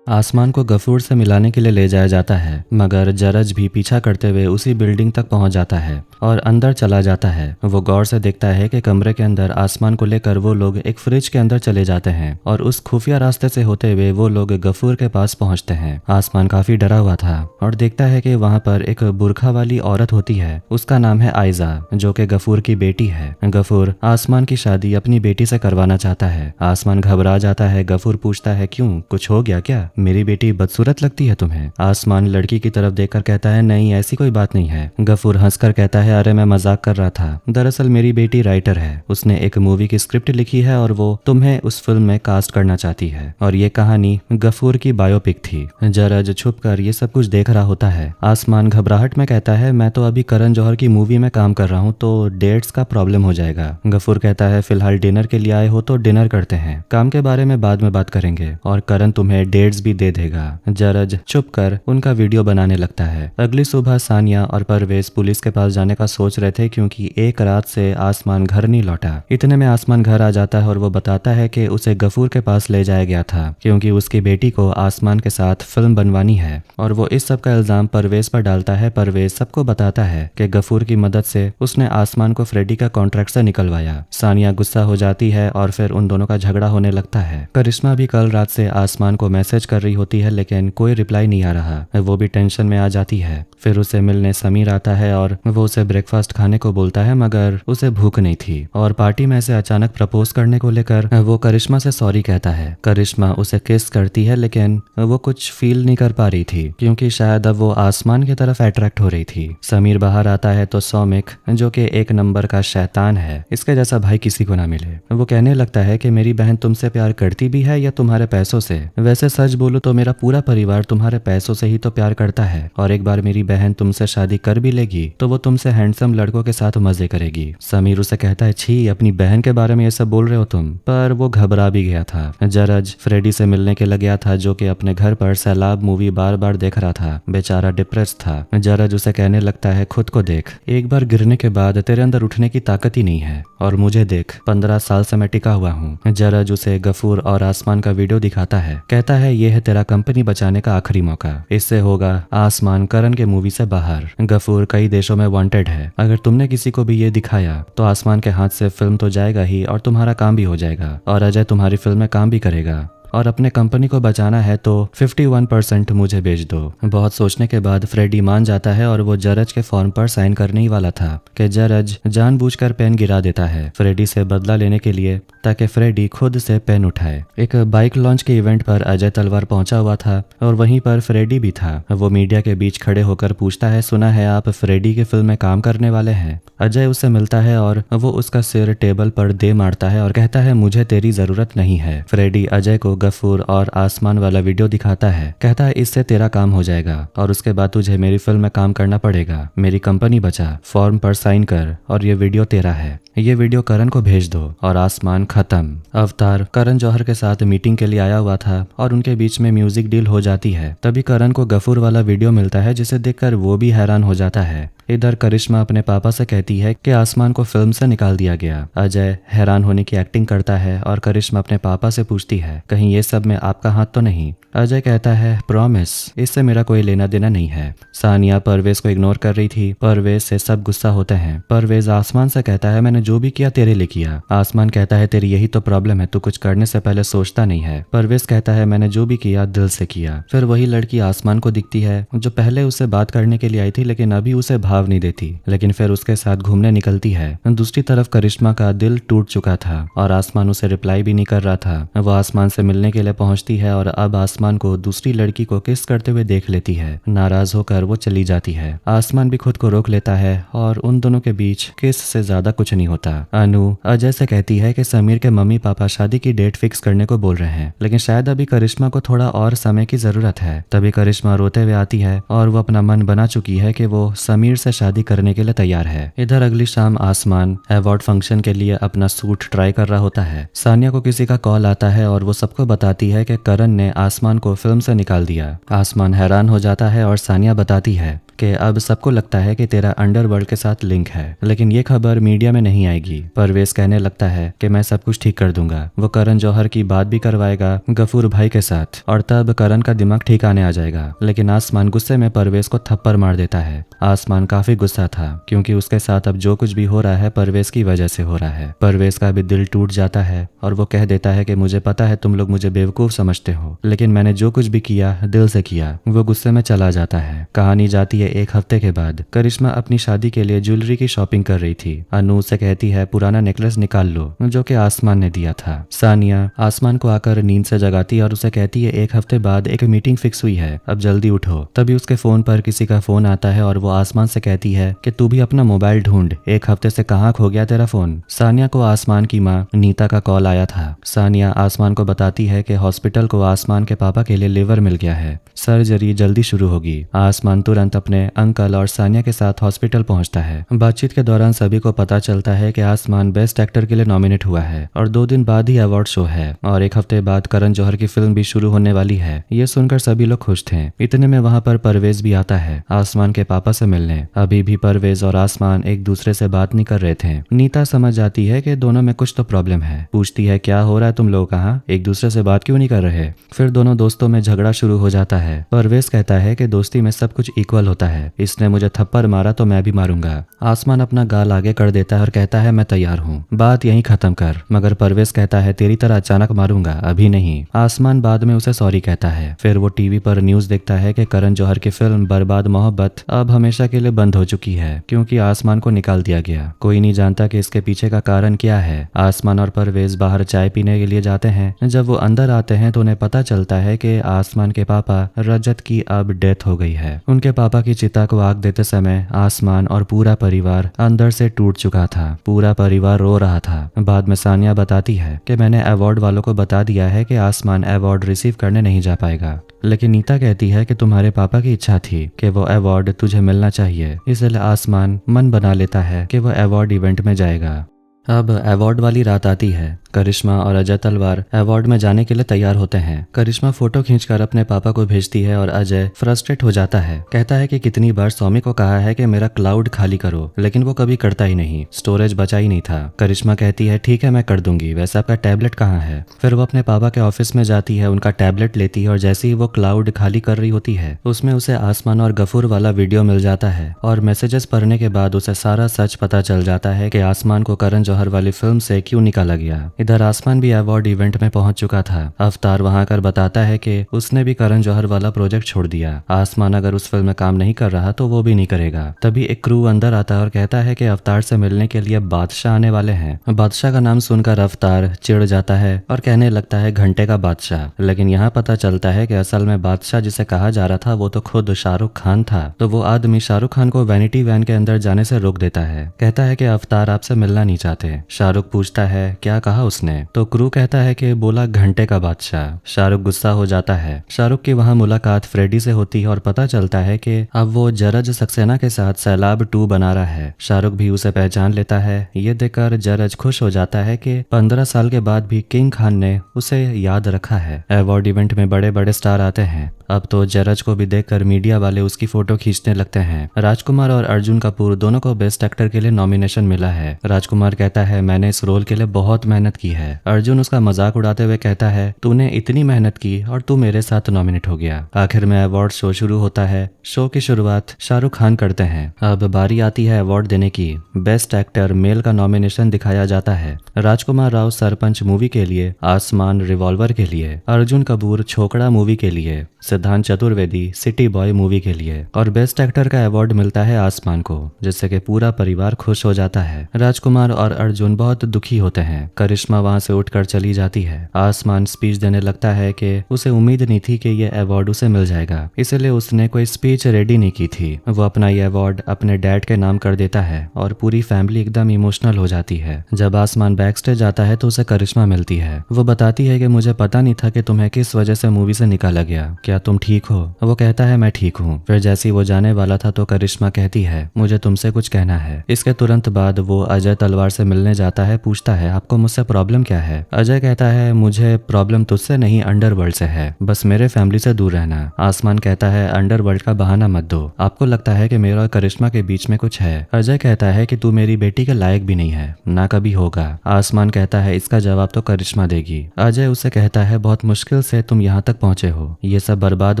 आसमान को गफूर से मिलाने के लिए ले जाया जाता है, मगर जरज भी पीछा करते हुए उसी बिल्डिंग तक पहुंच जाता है और अंदर चला जाता है। वो गौर से देखता है कि कमरे के अंदर आसमान को लेकर वो लोग एक फ्रिज के अंदर चले जाते हैं और उस खुफिया रास्ते से होते हुए वो लोग गफूर के पास पहुंचते हैं। आसमान काफी डरा हुआ था और देखता है कि वहां पर एक बुरखा वाली औरत होती है। उसका नाम है आयजा, जो कि गफूर की बेटी है। गफूर आसमान की शादी अपनी बेटी से करवाना चाहता है। आसमान घबरा जाता है। गफूर पूछता है क्यों, कुछ हो गया क्या? मेरी बेटी बदसूरत लगती है तुम्हें? आसमान लड़की की तरफ देखकर कहता है नहीं, ऐसी कोई बात नहीं है। गफूर हंसकर कहता है अरे मैं मजाक कर रहा था। दरअसल मेरी बेटी राइटर है, उसने एक मूवी की स्क्रिप्ट लिखी है और वो तुम्हें उस फिल्म में कास्ट करना चाहती है। और ये कहानी गफूर की बायोपिक थी। जरज छुपकर ये सब कुछ देख रहा होता है। आसमान घबराहट में कहता है मैं तो अभी करण जौहर की मूवी में काम कर रहा हूँ तो डेट्स का प्रॉब्लम हो जाएगा। गफूर कहता है फिलहाल डिनर के लिए आए हो तो डिनर करते हैं, काम के बारे में बाद में बात करेंगे और करण तुम्हें डेट्स भी दे देगा। जरज चुप कर उनका वीडियो बनाने लगता है। अगली सुबह सानिया और परवेज पुलिस के पास जाने का सोच रहे थे क्योंकि एक रात से आसमान घर नहीं लौटा। इतने में आसमान घर आ जाता है और वो बताता है कि उसे गफूर के पास ले जाया गया था क्योंकि उसकी बेटी को आसमान के साथ फिल्म बनवानी है और वो इस सब का इल्जाम परवेज पर डालता है। परवेज सबको बताता है कि गफूर की मदद से उसने आसमान को फ्रेडी का कॉन्ट्रैक्ट से निकलवाया। सानिया गुस्सा हो जाती है और फिर उन दोनों का झगड़ा होने लगता है। करिश्मा भी कल रात से आसमान को मैसेज कर रही होती है लेकिन कोई रिप्लाई नहीं आ रहा। वो भी टेंशन में आ जाती है। फिर उसे मिलने समीर आता है और वो उसे ब्रेकफास्ट खाने को बोलता है मगर उसे भूख नहीं थी और पार्टी में से अचानक प्रपोज करने को लेकर वो करिश्मा से सॉरी कहता है। करिश्मा उसे किस करती है लेकिन वो कुछ फील नहीं कर पा रही थी क्योंकि शायद अब वो आसमान की तरफ अट्रैक्ट हो रही थी। समीर बाहर आता है तो सौमिक, जो कि एक नंबर का शैतान है, इसके जैसा भाई किसी को ना मिले, वो कहने लगता है कि मेरी बहन तुमसे प्यार करती भी है या तुम्हारे पैसों से? वैसे सच बोलो तो मेरा पूरा परिवार तुम्हारे पैसों से ही तो प्यार करता है और एक बार मेरी बहन तुमसे शादी कर भी लेगी तो वो तुमसे हैंडसम लड़कों के साथ मजे करेगी। समीर उसे कहता है, छी, अपनी बहन के बारे में ये सब बोल रहे हो तुम। पर वो घबरा भी गया था। जरज फ्रेडी से मिलने के लिए गया था, जो कि अपने घर पर सैलाब मूवी बार बार देख रहा था। बेचारा डिप्रेस था। जरज उसे कहने लगता है, खुद को देख, एक बार गिरने के बाद तेरे अंदर उठने की ताकत ही नहीं है, और मुझे देख, 15 साल से मैं टिका हुआ हूँ। जरज उसे गफूर और आसमान का वीडियो दिखाता है। कहता है, ये है तेरा कंपनी बचाने का आखिरी मौका, इससे होगा आसमान करण के मूवी से बाहर। गफूर कई देशों में वांटेड है, अगर तुमने किसी को भी ये दिखाया तो आसमान के हाथ से फिल्म तो जाएगा ही और तुम्हारा काम भी हो जाएगा, और अजय तुम्हारी फिल्म में काम भी करेगा, और अपने कंपनी को बचाना है तो 51% मुझे भेज दो। बहुत सोचने के बाद फ्रेडी मान जाता है और वो जरज के फॉर्म पर साइन करने ही वाला था कि जरज जानबूझकर पेन गिरा देता है फ्रेडी से बदला लेने के लिए, ताकि फ्रेडी खुद से पेन उठाए। एक बाइक लॉन्च के इवेंट पर अजय तलवार पहुंचा हुआ था और वहीं पर फ्रेडी भी था। वो मीडिया के बीच खड़े होकर पूछता है, सुना है आप फ्रेडी की फिल्म में काम करने वाले हैं। अजय उससे मिलता है और वो उसका सिर टेबल पर दे मारता है और कहता है, मुझे तेरी जरूरत नहीं है। फ्रेडी अजय को गफूर और आसमान वाला वीडियो दिखाता है। कहता है, इससे तेरा काम हो जाएगा और उसके बाद तुझे मेरी फिल्म में काम करना पड़ेगा। मेरी कंपनी बचा, फॉर्म पर साइन कर और ये वीडियो तेरा है। ये वीडियो करण को भेज दो और आसमान खत्म। अवतार करण जौहर के साथ मीटिंग के लिए आया हुआ था और उनके बीच में म्यूजिक डील हो जाती है। तभी करण को गफूर वाला वीडियो मिलता है, जिसे देखकर वो भी हैरान हो जाता है। इधर करिश्मा अपने पापा से कहती है कि आसमान को फिल्म से निकाल दिया गया। अजय हैरान होने की एक्टिंग करता है और करिश्मा अपने पापा से पूछती है, कहीं ये सब में आपका हाथ तो नहीं? अजय कहता है, प्रॉमिस, इससे मेरा कोई लेना देना नहीं है। सानिया परवेज को इग्नोर कर रही थी। परवेज से सब गुस्सा होते हैं। परवेज आसमान से कहता है, मैंने जो भी किया तेरे लिए किया। आसमान कहता है, तेरी यही तो प्रॉब्लम है, तू कुछ करने से पहले सोचता नहीं है। परवेज कहता है, मैंने जो भी किया दिल से किया। फिर वही लड़की आसमान को दिखती है जो पहले उससे बात करने के लिए आई थी, लेकिन अभी उसे भाव नहीं देती, लेकिन फिर उसके साथ घूमने निकलती है। दूसरी तरफ करिश्मा का दिल टूट चुका था और आसमान उसे रिप्लाई भी नहीं कर रहा था। वो आसमान से मिलने के लिए पहुंचती है और अब आसमान को दूसरी लड़की को किस करते हुए देख लेती है। नाराज होकर वो चली जाती है। आसमान भी खुद को रोक लेता है और उन दोनों के बीच किस से ज्यादा कुछ नहीं होता। अनु अजय से कहती है कि समीर के मम्मी पापा शादी की डेट फिक्स करने को बोल रहे हैं, लेकिन शायद अभी करिश्मा को थोड़ा और समय की जरूरत है। तभी करिश्मा रोते हुए आती है और वो अपना मन बना चुकी है कि वो समीर से शादी करने के लिए तैयार है। इधर अगली शाम आसमान अवार्ड फंक्शन के लिए अपना सूट ट्राई कर रहा होता है। सानिया को किसी का कॉल आता है और वो सबको बताती है कि करण ने आसमान को फिल्म से निकाल दिया। आसमान हैरान हो जाता है और सानिया बताती है कि अब सबको लगता है कि तेरा अंडरवर्ल्ड के साथ लिंक है, लेकिन ये खबर मीडिया में नहीं आएगी। परवेज कहने लगता है कि मैं सब कुछ ठीक कर दूंगा। वो करण जौहर की बात भी करवाएगा गफूर भाई के साथ और तब करण का दिमाग ठिकाने आ जाएगा। लेकिन आसमान गुस्से में परवेज को थप्पड़ मार देता है। आसमान काफी गुस्सा था क्योंकि उसके साथ अब जो कुछ भी हो रहा है परवेज की वजह से हो रहा है। परवेज का भी दिल टूट जाता है और वो कह देता है कि मुझे पता है तुम लोग मुझे बेवकूफ समझते हो, लेकिन मैंने जो कुछ भी किया दिल से किया। वो गुस्से में चला जाता है। कहानी जाती है एक हफ्ते के बाद। करिश्मा अपनी शादी के लिए ज्वेलरी की शॉपिंग कर रही थी। अनु से कहती है, पुराना नेकलेस निकाल लो जो कि आसमान ने दिया था। सानिया आसमान को आकर नींद से जगाती है और उसे कहती है, एक हफ्ते बाद एक मीटिंग फिक्स हुई है, अब जल्दी उठो। तभी उसके फोन पर किसी का फोन आता है और वो आसमान से कहती है कि तू भी अपना मोबाइल ढूंढ, एक हफ्ते से कहाँ खो गया तेरा फोन। सानिया को आसमान की माँ नीता का कॉल आया था। सानिया आसमान को बताती है कि हॉस्पिटल को आसमान के पापा के लिए लिवर मिल गया है, सर्जरी जल्दी शुरू होगी। आसमान तुरंत अपने अंकल और सानिया के साथ हॉस्पिटल पहुंचता है। बातचीत के दौरान सभी को पता चलता है कि आसमान बेस्ट एक्टर के लिए नॉमिनेट हुआ है और 2 दिन बाद ही अवार्ड शो है और एक हफ्ते बाद करण जौहर की फिल्म भी शुरू होने वाली है। ये सुनकर सभी लोग खुश थे। इतने में वहाँ पर परवेज भी आता है आसमान के पापा से मिलने। अभी भी परवेज और आसमान एक दूसरे से बात नहीं कर रहे थे। नीता समझ जाती है कि दोनों में कुछ तो प्रॉब्लम है। पूछती है, क्या हो रहा है तुम लोग, कहाँ एक दूसरे से बात क्यों नहीं कर रहे? फिर दोनों दोस्तों में झगड़ा शुरू हो जाता है। परवेज कहता है कि दोस्ती में सब कुछ इक्वल होता है, इसने मुझे थप्पड़ मारा तो मैं भी मारूंगा। आसमान अपना गाल आगे कर देता है और कहता है, मैं तैयार हूँ, बात यहीं खत्म कर। मगर परवेज कहता है, तेरी तरह अचानक मारूंगा, अभी नहीं। आसमान बाद में उसे सॉरी कहता है। फिर वो टीवी पर न्यूज देखता है कि करण जौहर की फिल्म बर्बाद मोहब्बत अब हमेशा के लिए बंद हो चुकी है क्योंकि आसमान को निकाल दिया गया। कोई नहीं जानता कि इसके पीछे का कारण क्या है। आसमान और परवेज बाहर चाय पीने के लिए जाते हैं। जब वो अंदर आते हैं तो उन्हें पता चलता है कि आसमान के पापा रजत की अब डेथ हो गई है। उनके पापा की की चिता को आग देते समय आसमान और पूरा परिवार अंदर से टूट चुका था। पूरा परिवार रो रहा था। बाद में सानिया बताती है कि मैंने अवार्ड वालों को बता दिया है कि आसमान अवार्ड रिसीव करने नहीं जा पाएगा, लेकिन नीता कहती है कि तुम्हारे पापा की इच्छा थी कि वो अवार्ड तुझे मिलना चाहिए, इसलिए आसमान मन बना लेता है कि वो अवार्ड इवेंट में जाएगा। अब अवार्ड वाली रात आती है। करिश्मा और अजय तलवार अवार्ड में जाने के लिए तैयार होते हैं। करिश्मा फोटो खींचकर अपने पापा को भेजती है और अजय फ्रस्ट्रेट हो जाता है। कहता है कि कितनी बार स्वामी को कहा है कि मेरा क्लाउड खाली करो, लेकिन वो कभी करता ही नहीं, स्टोरेज बचा ही नहीं था। करिश्मा कहती है ठीक है मैं कर दूंगी, वैसे आपका टैबलेट कहाँ है। फिर वो अपने पापा के ऑफिस में जाती है, उनका टैबलेट लेती है और जैसे ही वो क्लाउड खाली कर रही होती है उसमें उसे आसमान और गफूर वाला वीडियो मिल जाता है और मैसेजेस पढ़ने के बाद उसे सारा सच पता चल जाता है कि आसमान को करण जौहर वाली फिल्म से क्यों निकाला गया। इधर आसमान भी अवार्ड इवेंट में पहुंच चुका था। अवतार वहां कर बताता है कि उसने भी करण जौहर वाला प्रोजेक्ट छोड़ दिया। आसमान अगर उस फिल्म में काम नहीं कर रहा तो वो भी नहीं करेगा। तभी एक क्रू अंदर आता है और कहता है कि अवतार से मिलने के लिए बादशाह आने वाले हैं। बादशाह का नाम सुनकर अवतार चिढ़ जाता है और कहने लगता है घंटे का बादशाह, लेकिन यहाँ पता चलता है कि असल में बादशाह जिसे कहा जा रहा था वो तो खुद शाहरुख खान था। तो वो आदमी शाहरुख खान को वैनिटी वैन के अंदर जाने से रोक देता है। कहता है कि अवतार आपसे मिलना नहीं चाहते। शाहरुख पूछता है क्या कहा उसने, तो क्रू कहता है कि बोला घंटे का बादशाह। शाहरुख गुस्सा हो जाता है। शाहरुख की वहां मुलाकात फ्रेडी से होती है और पता चलता है कि अब वो जरज सक्सेना के साथ सैलाब 2 बना रहा है। शाहरुख भी उसे पहचान लेता है। ये देखकर जरज खुश हो जाता है कि 15 साल के बाद भी किंग खान ने उसे याद रखा है। अवार्ड इवेंट में बड़े बड़े स्टार आते हैं। अब तो जरज को भी देखकर मीडिया वाले उसकी फोटो खींचने लगते हैं। राजकुमार और अर्जुन कपूर दोनों को बेस्ट एक्टर के लिए नॉमिनेशन मिला है। राजकुमार कहता है मैंने इस रोल के लिए बहुत मेहनत की है। अर्जुन उसका मजाक उड़ाते हुए कहता है तूने इतनी मेहनत की और तू मेरे साथ नॉमिनेट हो गया। आखिर में अवार्ड शो शुरू होता है। शो की शुरुआत शाहरुख खान करते हैं। अब बारी आती है अवार्ड देने की। बेस्ट एक्टर मेल का नॉमिनेशन दिखाया जाता है। राजकुमार राव सरपंच मूवी के लिए, आसमान रिवॉल्वर के लिए, अर्जुन कपूर छोकड़ा मूवी के लिए, सिद्धांत चतुर्वेदी सिटी बॉय मूवी के लिए और बेस्ट एक्टर का अवार्ड मिलता है आसमान को, जिससे कि पूरा परिवार खुश हो जाता है। राजकुमार और अर्जुन बहुत दुखी होते हैं। करिश्मा वहां से उठकर चली जाती है। आसमान स्पीच देने लगता है कि उसे उम्मीद नहीं थी कि ये अवार्ड उसे मिल जाएगा, इसलिए उसने कोई स्पीच रेडी नहीं की थी। वो अपना ये अवार्ड अपने डैड के नाम कर देता है और पूरी फैमिली एकदम इमोशनल हो जाती है। जब आसमान बैक स्टेज आता है तो उसे करिश्मा मिलती है। वो बताती है कि मुझे पता नहीं था कि तुम्हें किस वजह से मूवी से निकाला गया, क्या तुम ठीक हो। वो कहता है मैं ठीक हूँ। फिर जैसे ही वो जाने वाला था तो करिश्मा कहती है मुझे तुमसे कुछ कहना है। इसके तुरंत बाद वो अजय तलवार से मिलने जाता है। पूछता है आपको मुझसे प्रॉब्लम क्या है। अजय कहता है मुझे प्रॉब्लम तुझसे नहीं अंडरवर्ल्ड से है, बस मेरे फैमिली से दूर रहना। आसमान कहता है अंडरवर्ल्ड का बहाना मत दो, आपको लगता है कि मेरा और करिश्मा के बीच में कुछ है। अजय कहता है कि तू मेरी बेटी के लायक भी नहीं है, ना कभी होगा। आसमान कहता है इसका जवाब तो करिश्मा देगी। अजय उसे कहता है बहुत मुश्किल से तुम यहाँ तक पहुंचे हो, ये सब बर्बाद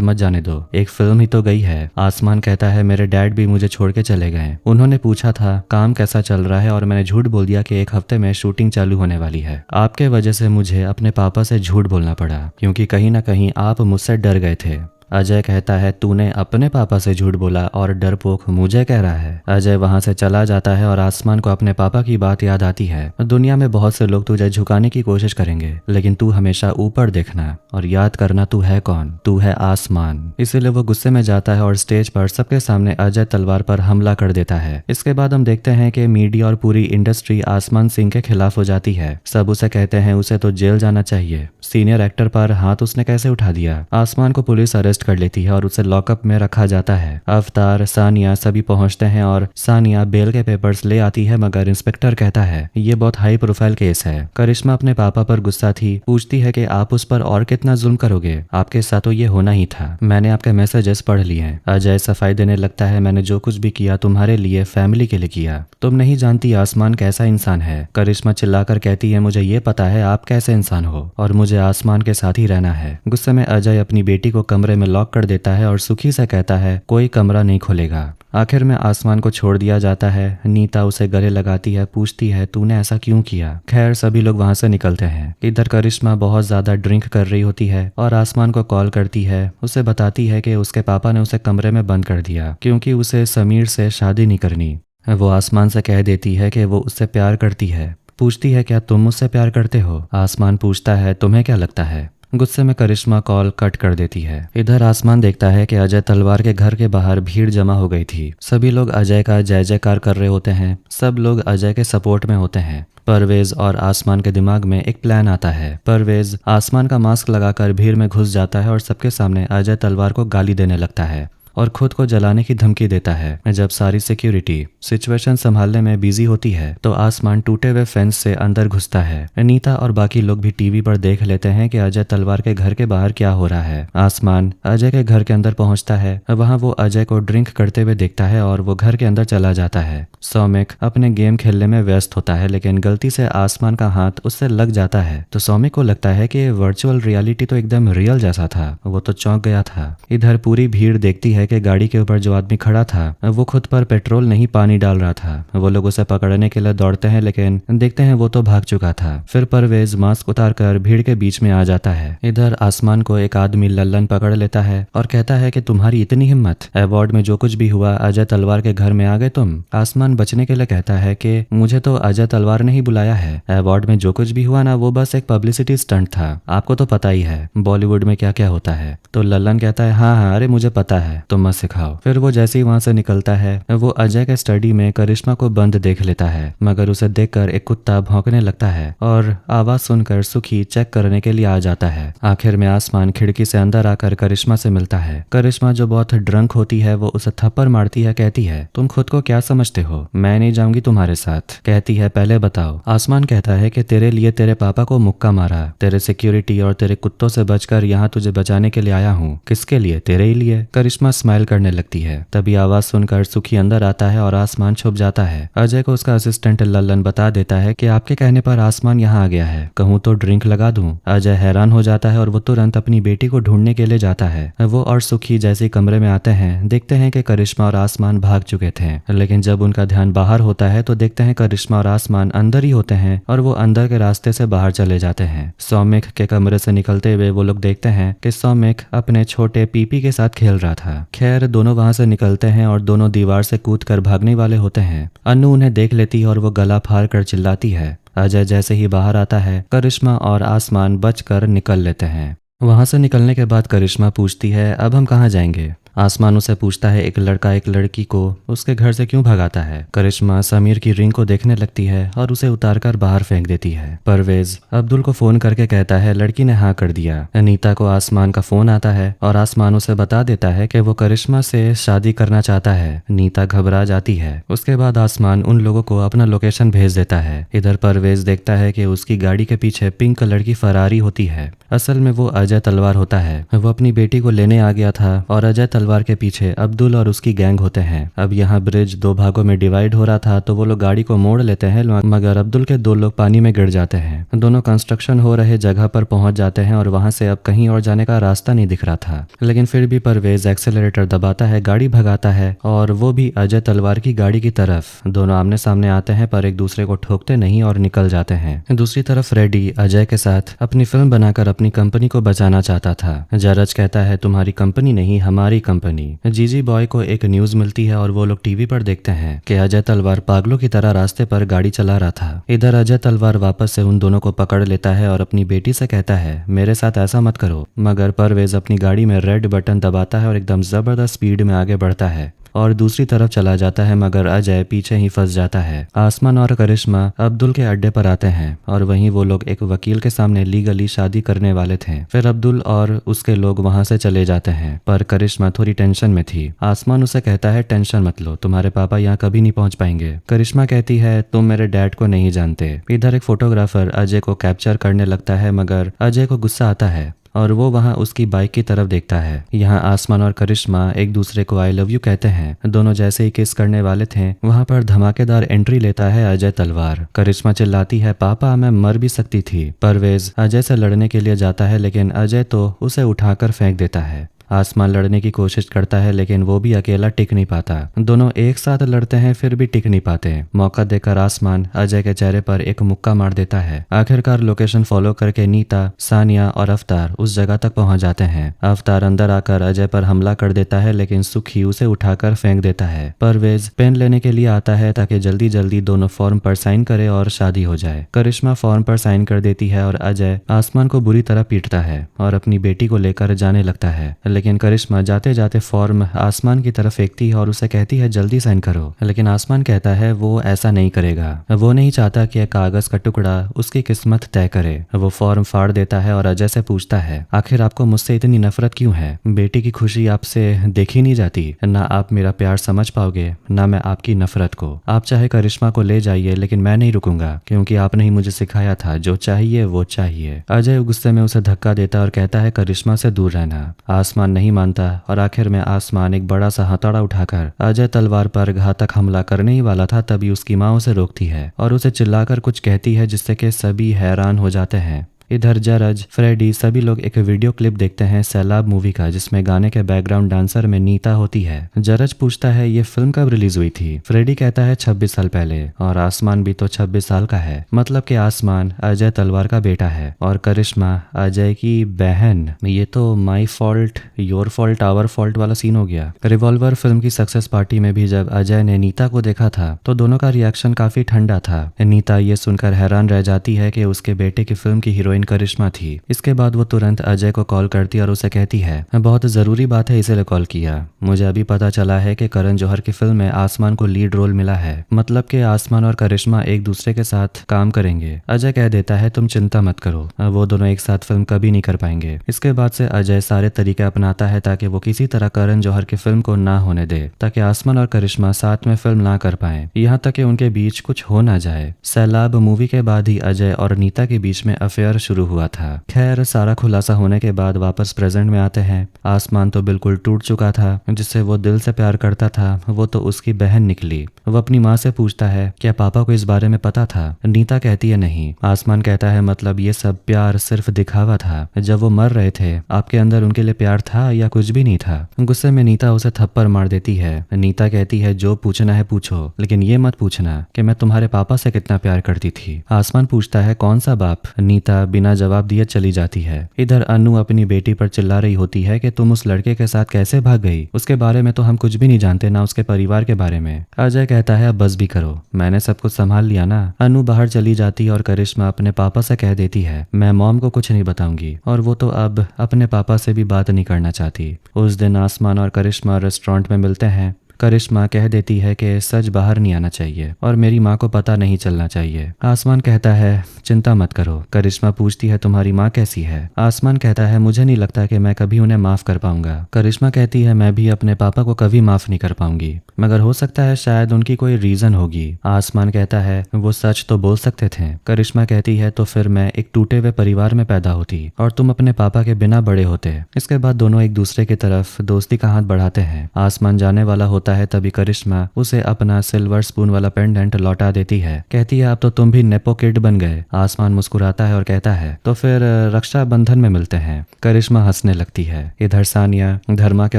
मत जाने दो, एक फिल्म ही तो गई है। आसमान कहता है मेरे डैड भी मुझे छोड़ के चले गए। उन्होंने पूछा था काम कैसा चल रहा है और मैंने झूठ बोल दिया कि 1 हफ्ते में शूटिंग चालू होने वाली है। आपके वजह से मुझे अपने पापा से झूठ बोलना पड़ा, क्योंकि कहीं ना कहीं आप मुझसे डर गए थे। अजय कहता है तूने अपने पापा से झूठ बोला और डरपोक मुझे कह रहा है। अजय वहां से चला जाता है और आसमान को अपने पापा की बात याद आती है। दुनिया में बहुत से लोग तुझे झुकाने की कोशिश करेंगे, लेकिन तू हमेशा ऊपर देखना और याद करना तू है कौन, तू है आसमान। इसीलिए वो गुस्से में जाता है और स्टेज पर सबके सामने अजय तलवार पर हमला कर देता है। इसके बाद हम देखते हैं कि मीडिया और पूरी इंडस्ट्री आसमान सिंह के खिलाफ हो जाती है। सब उसे कहते हैं उसे तो जेल जाना चाहिए, सीनियर एक्टर पर हाथ उसने कैसे उठा दिया। आसमान को पुलिस अरेस्ट कर लेती है और उसे लॉकअप में रखा जाता है। अवतार, सानिया सभी पहुंचते हैं और सानिया बेल के पेपर्स ले आती है, मगर इंस्पेक्टर कहता है ये बहुत हाई प्रोफाइल केस है। करिश्मा अपने पापा पर गुस्सा थी, पूछती है कि आप उस पर और कितना जुल्म करोगे, आपके साथ तो ये होना ही था, मैंने आपके मैसेजेस पढ़ लिए हैं। अजय सफाई देने लगता है मैंने जो कुछ भी किया तुम्हारे लिए, फैमिली के लिए किया, तुम नहीं जानती आसमान कैसा इंसान है। करिश्मा चिल्लाकर कहती है मुझे ये पता है आप कैसे इंसान हो और मुझे आसमान के साथ ही रहना है। गुस्से में अजय अपनी बेटी को कमरे में लॉक कर देता है और सुखी से कहता है कोई कमरा नहीं खोलेगा। आखिर में आसमान को छोड़ दिया जाता है। नीता उसे गले लगाती है, पूछती है तूने ऐसा क्यों किया। खैर सभी लोग वहां से निकलते हैं। इधर करिश्मा बहुत ज्यादा ड्रिंक कर रही होती है और आसमान को कॉल करती है। उसे बताती है कि उसके पापा ने उसे कमरे में बंद कर दिया क्योंकि उसे समीर से शादी नहीं करनी। वो आसमान से कह देती है कि वो उससे प्यार करती है। पूछती है क्या तुम मुझसे प्यार करते हो। आसमान पूछता है तुम्हें क्या लगता है। गुस्से में करिश्मा कॉल कट कर देती है। इधर आसमान देखता है कि अजय तलवार के घर के बाहर भीड़ जमा हो गई थी। सभी लोग अजय का जय जयकार कर रहे होते हैं। सब लोग अजय के सपोर्ट में होते हैं। परवेज और आसमान के दिमाग में एक प्लान आता है। परवेज आसमान का मास्क लगाकर भीड़ में घुस जाता है और सबके सामने अजय तलवार को गाली देने लगता है और खुद को जलाने की धमकी देता है। जब सारी सिक्योरिटी सिचुएशन संभालने में बिजी होती है तो आसमान टूटे हुए फेंस से अंदर घुसता है। नीता और बाकी लोग भी टीवी पर देख लेते हैं कि अजय तलवार के घर के बाहर क्या हो रहा है। आसमान अजय के घर के अंदर पहुंचता है। वहां वो अजय को ड्रिंक करते हुए देखता है और वो घर के अंदर चला जाता है। सौमिक अपने गेम खेलने में व्यस्त होता है, लेकिन गलती से आसमान का हाथ उससे लग जाता है तो सौमिक को लगता है कि वर्चुअल रियलिटी तो एकदम रियल जैसा था। वो तो चौंक गया था। इधर पूरी भीड़ देखती है कि गाड़ी के ऊपर जो आदमी खड़ा था वो खुद पर पेट्रोल नहीं पानी डाल रहा था। वो लोग उसे पकड़ने के लिए दौड़ते हैं, लेकिन देखते हैं वो तो भाग चुका था। फिर परवेज मास्क उतारकर भीड़ के बीच में आ जाता है। इधर आसमान को एक आदमी लल्लन पकड़ लेता है और कहता है कि तुम्हारी इतनी हिम्मत, अवार्ड में जो कुछ भी हुआ अजय तलवार के घर में आ गए तुम। आसमान बचने के लिए कहता है कि मुझे तो अजय तलवार ने ही बुलाया है। अवार्ड में जो कुछ भी हुआ ना वो बस एक पब्लिसिटी स्टंट था। आपको तो पता ही है बॉलीवुड में क्या क्या होता है। तो लल्लन कहता है हाँ हाँ अरे मुझे पता है, तुम मत सिखाओ। फिर वो जैसे ही वहां से निकलता है वो अजय के स्टडी में करिश्मा को बंद देख लेता है, मगर उसे देखकर एक कुत्ता भौंकने लगता है और आवाज सुनकर सुखी चेक करने के लिए आ जाता है। आखिर में आसमान खिड़की से अंदर आकर करिश्मा से मिलता है। करिश्मा जो बहुत ड्रंक होती है वो उसे थप्पड़ मारती है। कहती है तुम खुद को क्या समझते हो, मैं नहीं जाऊंगी तुम्हारे साथ। कहती है पहले बताओ। आसमान कहता है कि तेरे लिए तेरे पापा को मुक्का मारा, तेरे सिक्योरिटी और तेरे कुत्तों से बचकर यहाँ तुझे बचाने के लिए आया हूँ। किसके लिए? तेरे ही लिए। करिश्मा स्माइल करने लगती है। तभी आवाज सुनकर सुखी अंदर आता है और आसमान छुप जाता है। अजय को उसका असिस्टेंट लल्लन बता देता है कि आपके कहने पर आसमान यहाँ आ गया है, कहूँ तो ड्रिंक लगा दूं। अजय हैरान हो जाता है और वो तुरंत अपनी बेटी को ढूंढने के लिए जाता है। वो और सुखी जैसे कमरे में आते हैं देखते हैं कि करिश्मा और आसमान भाग चुके थे, लेकिन जब उनका ध्यान बाहर होता है तो देखते हैं करिश्मा और आसमान अंदर ही होते हैं और वो अंदर के रास्ते से बाहर चले जाते हैं। सौमिक के कमरे से निकलते हुए वो लोग देखते हैं कि सौमिक अपने छोटे पीपी के साथ खेल रहा था। खैर दोनों वहां से निकलते हैं और दोनों दीवार से कूदकर भागने वाले होते हैं। अन्नू उन्हें देख लेती है और वो गला फाड़ कर चिल्लाती है। अजय जैसे ही बाहर आता है करिश्मा और आसमान बचकर निकल लेते हैं। वहां से निकलने के बाद करिश्मा पूछती है अब हम कहाँ जाएंगे। आसमान उसे पूछता है एक लड़का एक लड़की को उसके घर से क्यों भगाता है। करिश्मा समीर की रिंग को देखने लगती है और उसे उतारकर बाहर फेंक देती है। परवेज अब्दुल को फोन करके कहता है लड़की ने हाँ कर दिया। नीता को आसमान का फोन आता है और आसमान उसे बता देता है कि वो करिश्मा से शादी करना चाहता है। नीता घबरा जाती है। उसके बाद आसमान उन लोगों को अपना लोकेशन भेज देता है। इधर परवेज देखता है कि उसकी गाड़ी के पीछे पिंक कलर की फरारी होती है। असल में वो अजय तलवार होता है। वो अपनी बेटी को लेने आ गया था और अजय तलवार के पीछे अब्दुल और उसकी गैंग होते हैं। अब यहाँ ब्रिज दो भागों में डिवाइड हो रहा था तो वो लोग गाड़ी को मोड़ लेते हैं, मगर अब्दुल के दो लोग पानी में गिर जाते हैं। दोनों कंस्ट्रक्शन हो रहे जगह पर पहुंच जाते हैं और वहां से अब कहीं और जाने का रास्ता नहीं दिख रहा था, लेकिन फिर भी परवेज एक्सेलरेटर दबाता है, गाड़ी भगाता है और वो भी अजय तलवार की गाड़ी की तरफ। दोनों आमने सामने आते हैं पर एक दूसरे को ठोकते नहीं और निकल जाते हैं। दूसरी तरफ रेडी अजय के साथ अपनी फिल्म बनाकर अपनी कंपनी को बचाना चाहता था। जरज कहता है तुम्हारी कंपनी नहीं हमारी कंपनी। जीजी बॉय को एक न्यूज मिलती है और वो लोग टीवी पर देखते हैं कि अजय तलवार पागलों की तरह रास्ते पर गाड़ी चला रहा था। इधर अजय तलवार वापस से उन दोनों को पकड़ लेता है और अपनी बेटी से कहता है मेरे साथ ऐसा मत करो, मगर परवेज अपनी गाड़ी में रेड बटन दबाता है और एकदम जबरदस्त स्पीड में आगे बढ़ता है और दूसरी तरफ चला जाता है, मगर अजय पीछे ही फंस जाता है। आसमान और करिश्मा अब्दुल के अड्डे पर आते हैं और वहीं वो लोग एक वकील के सामने लीगली शादी करने वाले थे। फिर अब्दुल और उसके लोग वहां से चले जाते हैं, पर करिश्मा थोड़ी टेंशन में थी। आसमान उसे कहता है टेंशन मत लो, तुम्हारे पापा यहाँ कभी नहीं पहुंच पाएंगे। करिश्मा कहती है तुम मेरे डैड को नहीं जानते। इधर एक फोटोग्राफर अजय को कैप्चर करने लगता है, मगर अजय को गुस्सा आता है और वो वहां उसकी बाइक की तरफ देखता है। यहाँ आसमान और करिश्मा एक दूसरे को आई लव यू कहते हैं। दोनों जैसे ही किस करने वाले थे वहां पर धमाकेदार एंट्री लेता है अजय तलवार। करिश्मा चिल्लाती है पापा मैं मर भी सकती थी। परवेज अजय से लड़ने के लिए जाता है, लेकिन अजय तो उसे उठाकर फेंक देता है। आसमान लड़ने की कोशिश करता है लेकिन वो भी अकेला टिक नहीं पाता। दोनों एक साथ लड़ते हैं फिर भी टिक नहीं पाते। मौका देकर आसमान अजय के चेहरे पर एक मुक्का मार देता है। आखिरकार लोकेशन फॉलो करके नीता, सानिया और अवतार उस जगह तक पहुंच जाते हैं। अवतार अंदर आकर अजय पर हमला कर देता है लेकिन सुखी उसे उठाकर फेंक देता है। परवेज पेन लेने के लिए आता है ताकि जल्दी जल्दी दोनों फॉर्म पर साइन करे और शादी हो जाए। करिश्मा फॉर्म पर साइन कर देती है और अजय आसमान को बुरी तरह पीटता है और अपनी बेटी को लेकर जाने लगता है। लेकिन करिश्मा जाते जाते फॉर्म आसमान की तरफ फेंकती है और उसे कहती है जल्दी साइन करो। लेकिन आसमान कहता है वो ऐसा नहीं करेगा। वो नहीं चाहता कि कागज का टुकड़ा उसकी किस्मत तय करे। वो फॉर्म फाड़ देता है और अजय से पूछता है आखिर आपको मुझसे इतनी नफरत क्यों है? बेटी की खुशी आपसे देखी नहीं जाती। ना आप मेरा प्यार समझ पाओगे ना मैं आपकी नफरत को। आप चाहे करिश्मा को ले जाइए लेकिन मैं नहीं रुकूंगा क्योंकि आपने ही मुझे सिखाया था जो चाहिए वो चाहिए। अजय गुस्से में उसे धक्का देता और कहता है करिश्मा से दूर रहना। आसमान नहीं मानता और आखिर में आसमान एक बड़ा सा हथौड़ा उठाकर अजय तलवार पर घातक हमला करने ही वाला था तभी उसकी माँ उसे रोकती है और उसे चिल्लाकर कुछ कहती है जिससे कि सभी हैरान हो जाते हैं। इधर जरज, फ्रेडी सभी लोग एक वीडियो क्लिप देखते हैं सैलाब मूवी का जिसमें गाने के बैकग्राउंड डांसर में नीता होती है। जरज पूछता है ये फिल्म कब रिलीज हुई थी? फ्रेडी कहता है 26 साल पहले और आसमान भी तो 26 साल का है। मतलब कि आसमान अजय तलवार का बेटा है और करिश्मा अजय की बहन। ये तो my fault your fault our fault वाला सीन हो गया। रिवॉल्वर फिल्म की सक्सेस पार्टी में भी जब अजय ने नीता को देखा था तो दोनों का रिएक्शन काफी ठंडा था। नीता ये सुनकर हैरान रह जाती है कि उसके बेटे की फिल्म की हीरोइन करिश्मा थी। इसके बाद वो तुरंत अजय को कॉल करती और उसे कहती है बहुत जरूरी बात है इसीलिए कॉल किया। मुझे अभी पता चला है कि करण जौहर की फिल्म में आसमान को लीड रोल मिला है। मतलब कि आसमान और करिश्मा एक दूसरे के साथ काम करेंगे। अजय कह देता है तुम चिंता मत करो, वो दोनों एक साथ फिल्म कभी नहीं कर पाएंगे। इसके बाद से अजय सारे तरीके अपनाता है ताकि वो किसी तरह करण जौहर की फिल्म को ना होने दे ताकि आसमान और करिश्मा साथ में फिल्म ना कर पाए, यहाँ तक कि उनके बीच कुछ हो ना जाए। सैलाब मूवी के बाद ही अजय और नीता के बीच में अफेयर शुरू हुआ था। खैर सारा खुलासा होने के बाद वापस प्रेजेंट में आते हैं। आसमान तो बिल्कुल टूट चुका था। जिससे वो दिल से प्यार करता था वो तो उसकी बहन निकली। वो अपनी माँ से पूछता है क्या पापा को इस बारे में पता था? नीता कहती है नहीं। आसमान कहता है मतलब ये सब प्यार सिर्फ दिखावा था। जब वो मर रहे थे आपके अंदर उनके लिए प्यार था या कुछ भी नहीं था? गुस्से में नीता उसे थप्पड़ मार देती है। नीता कहती है जो पूछना है पूछो लेकिन ये मत पूछना कि मैं तुम्हारे पापा से कितना प्यार करती थी। आसमान पूछता है कौन सा बाप? नीता बिना जवाब दिए चली जाती है। इधर अनु अपनी बेटी पर चिल्ला रही होती है कि तुम उस लड़के के साथ कैसे भाग गई? उसके बारे में तो हम कुछ भी नहीं जानते, ना उसके परिवार के बारे में। अजय कहता है अब बस भी करो, मैंने सब कुछ संभाल लिया ना। अनु बाहर चली जाती है और करिश्मा अपने पापा से कह देती है मैं मॉम को कुछ नहीं बताऊंगी और वो तो अब अपने पापा से भी बात नहीं करना चाहती। उस दिन आसमान और करिश्मा रेस्टोरेंट में मिलते हैं। करिश्मा कह देती है कि सच बाहर नहीं आना चाहिए और मेरी माँ को पता नहीं चलना चाहिए। आसमान कहता है चिंता मत करो। करिश्मा पूछती है तुम्हारी माँ कैसी है? आसमान कहता है मुझे नहीं लगता कि मैं कभी उन्हें माफ कर पाऊंगा। करिश्मा कहती है मैं भी अपने पापा को कभी माफ नहीं कर पाऊंगी, मगर हो सकता है शायद उनकी कोई रीजन होगी। आसमान कहता है वो सच तो बोल सकते थे। करिश्मा कहती है तो फिर मैं एक टूटे हुए परिवार में पैदा होती और तुम अपने पापा के बिना बड़े होते। इसके बाद दोनों एक दूसरे की तरफ दोस्ती का हाथ बढ़ाते हैं। आसमान जाने वाला होता है तभी करिश्मा उसे अपना सिल्वर स्पून वाला पेंडेंट लौटा देती है। कहती है अब तो तुम भी नेपो किड बन गए। आसमान मुस्कुराता है और कहता है तो फिर रक्षाबंधन में मिलते हैं। करिश्मा हंसने लगती है। इधर सानिया धर्मा के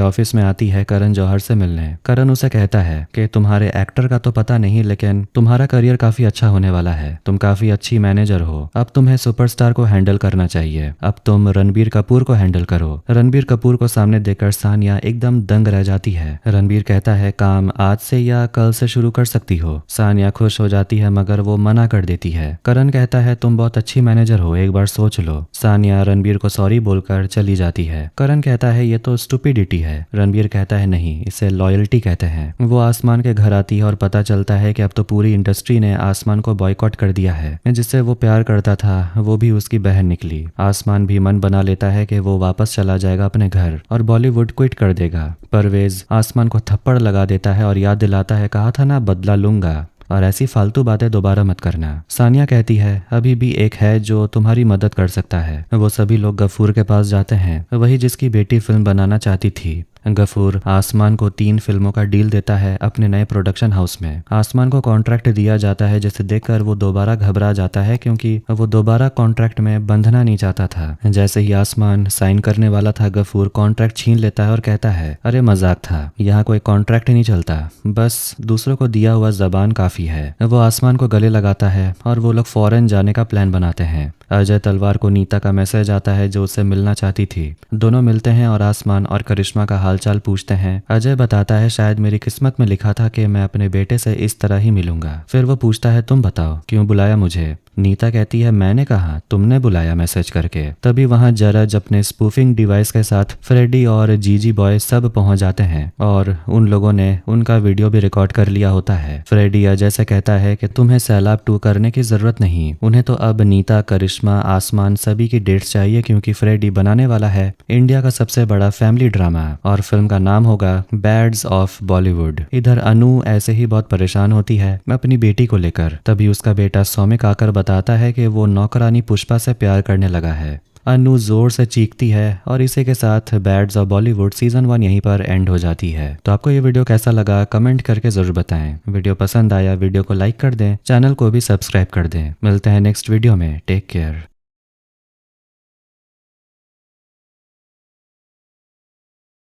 ऑफिस में आती है करण जौहर से मिलने। करण उसे कहता है कि तुम्हारे एक्टर का तो पता नहीं लेकिन तुम्हारा करियर काफी अच्छा होने वाला है। तुम काफी अच्छी मैनेजर हो। अब तुम्हें सुपरस्टार को हैंडल करना चाहिए। अब तुम रणबीर कपूर को हैंडल करो। रणबीर कपूर को सामने देखकर सानिया एकदम दंग रह जाती है। रणबीर कहता है काम आज से या कल से शुरू कर सकती हो। सानिया खुश हो जाती है मगर वो मना कर देती है। करण कहता है तुम बहुत अच्छी मैनेजर हो, एक बार सोच लो। सानिया रणबीर को सॉरी बोलकर चली जाती है। करण कहता है ये तो स्टूपिडिटी है। रणबीर कहता है नहीं, इसे लॉयल्टी कहते हैं। वो आसमान के घर आती है और पता चलता है कि अब तो पूरी इंडस्ट्री ने आसमान को बॉयकॉट कर दिया है। जिससे वो प्यार करता था वो भी उसकी बहन निकली। आसमान भी मन बना लेता है कि वो वापस चला जाएगा अपने घर और बॉलीवुड क्विट कर देगा। परवेज आसमान को थप्पड़ लगा देता है और याद दिलाता है कहा था ना बदला लूंगा और ऐसी फालतू बातें दोबारा मत करना। सानिया कहती है अभी भी एक है जो तुम्हारी मदद कर सकता है। वो सभी लोग गफूर के पास जाते हैं, वही जिसकी बेटी फिल्म बनाना चाहती थी। गफूर आसमान को 3 फिल्मों का डील देता है अपने नए प्रोडक्शन हाउस में। आसमान को कॉन्ट्रैक्ट दिया जाता है जिसे देखकर वो दोबारा घबरा जाता है क्योंकि वो दोबारा कॉन्ट्रैक्ट में बंधना नहीं चाहता था। जैसे ही आसमान साइन करने वाला था, गफूर कॉन्ट्रैक्ट छीन लेता है और कहता है, अरे मजाक था, यहाँ कोई कॉन्ट्रैक्ट नहीं चलता, बस दूसरों को दिया हुआ जबान काफी है। वो आसमान को गले लगाता है और वो लोग फॉरेन जाने का प्लान बनाते हैं। अजय तलवार को नीता का मैसेज आता है जो उससे मिलना चाहती थी। दोनों मिलते हैं और आसमान और करिश्मा का हालचाल पूछते हैं। अजय बताता है, शायद मेरी किस्मत में लिखा था कि मैं अपने बेटे से इस तरह ही मिलूंगा। फिर वो पूछता है, तुम बताओ क्यों बुलाया मुझे? नीता कहती है, मैंने कहा, तुमने बुलाया मैसेज करके। तभी वहां जरज अपने स्पूफिंग डिवाइस के साथ फ्रेडी और जीजी बॉय सब पहुंच जाते हैं और उन लोगों ने उनका वीडियो भी रिकॉर्ड कर लिया होता है। फ्रेडी अजय से कहता है कि तुम्हें सैलाब 2 करने की जरूरत नहीं, उन्हें तो अब नीता, करिश्मा, आसमान सभी की डेट्स चाहिए क्योंकि फ्रेडी बनाने वाला है इंडिया का सबसे बड़ा फैमिली ड्रामा और फिल्म का नाम होगा बैड्स ऑफ बॉलीवुड। इधर अनु ऐसे ही बहुत परेशान होती है अपनी बेटी को लेकर। तभी उसका बेटा सौमिक आकर बताता है कि वो नौकरानी पुष्पा से प्यार करने लगा है। अनु जोर से चीखती है और इसी के साथ बैड्स ऑफ बॉलीवुड सीजन 1 यहीं पर एंड हो जाती है। तो आपको ये वीडियो कैसा लगा कमेंट करके जरूर बताएं। वीडियो पसंद आया वीडियो को लाइक कर दें, चैनल को भी सब्सक्राइब कर दें। मिलते हैं नेक्स्ट वीडियो में। Take care.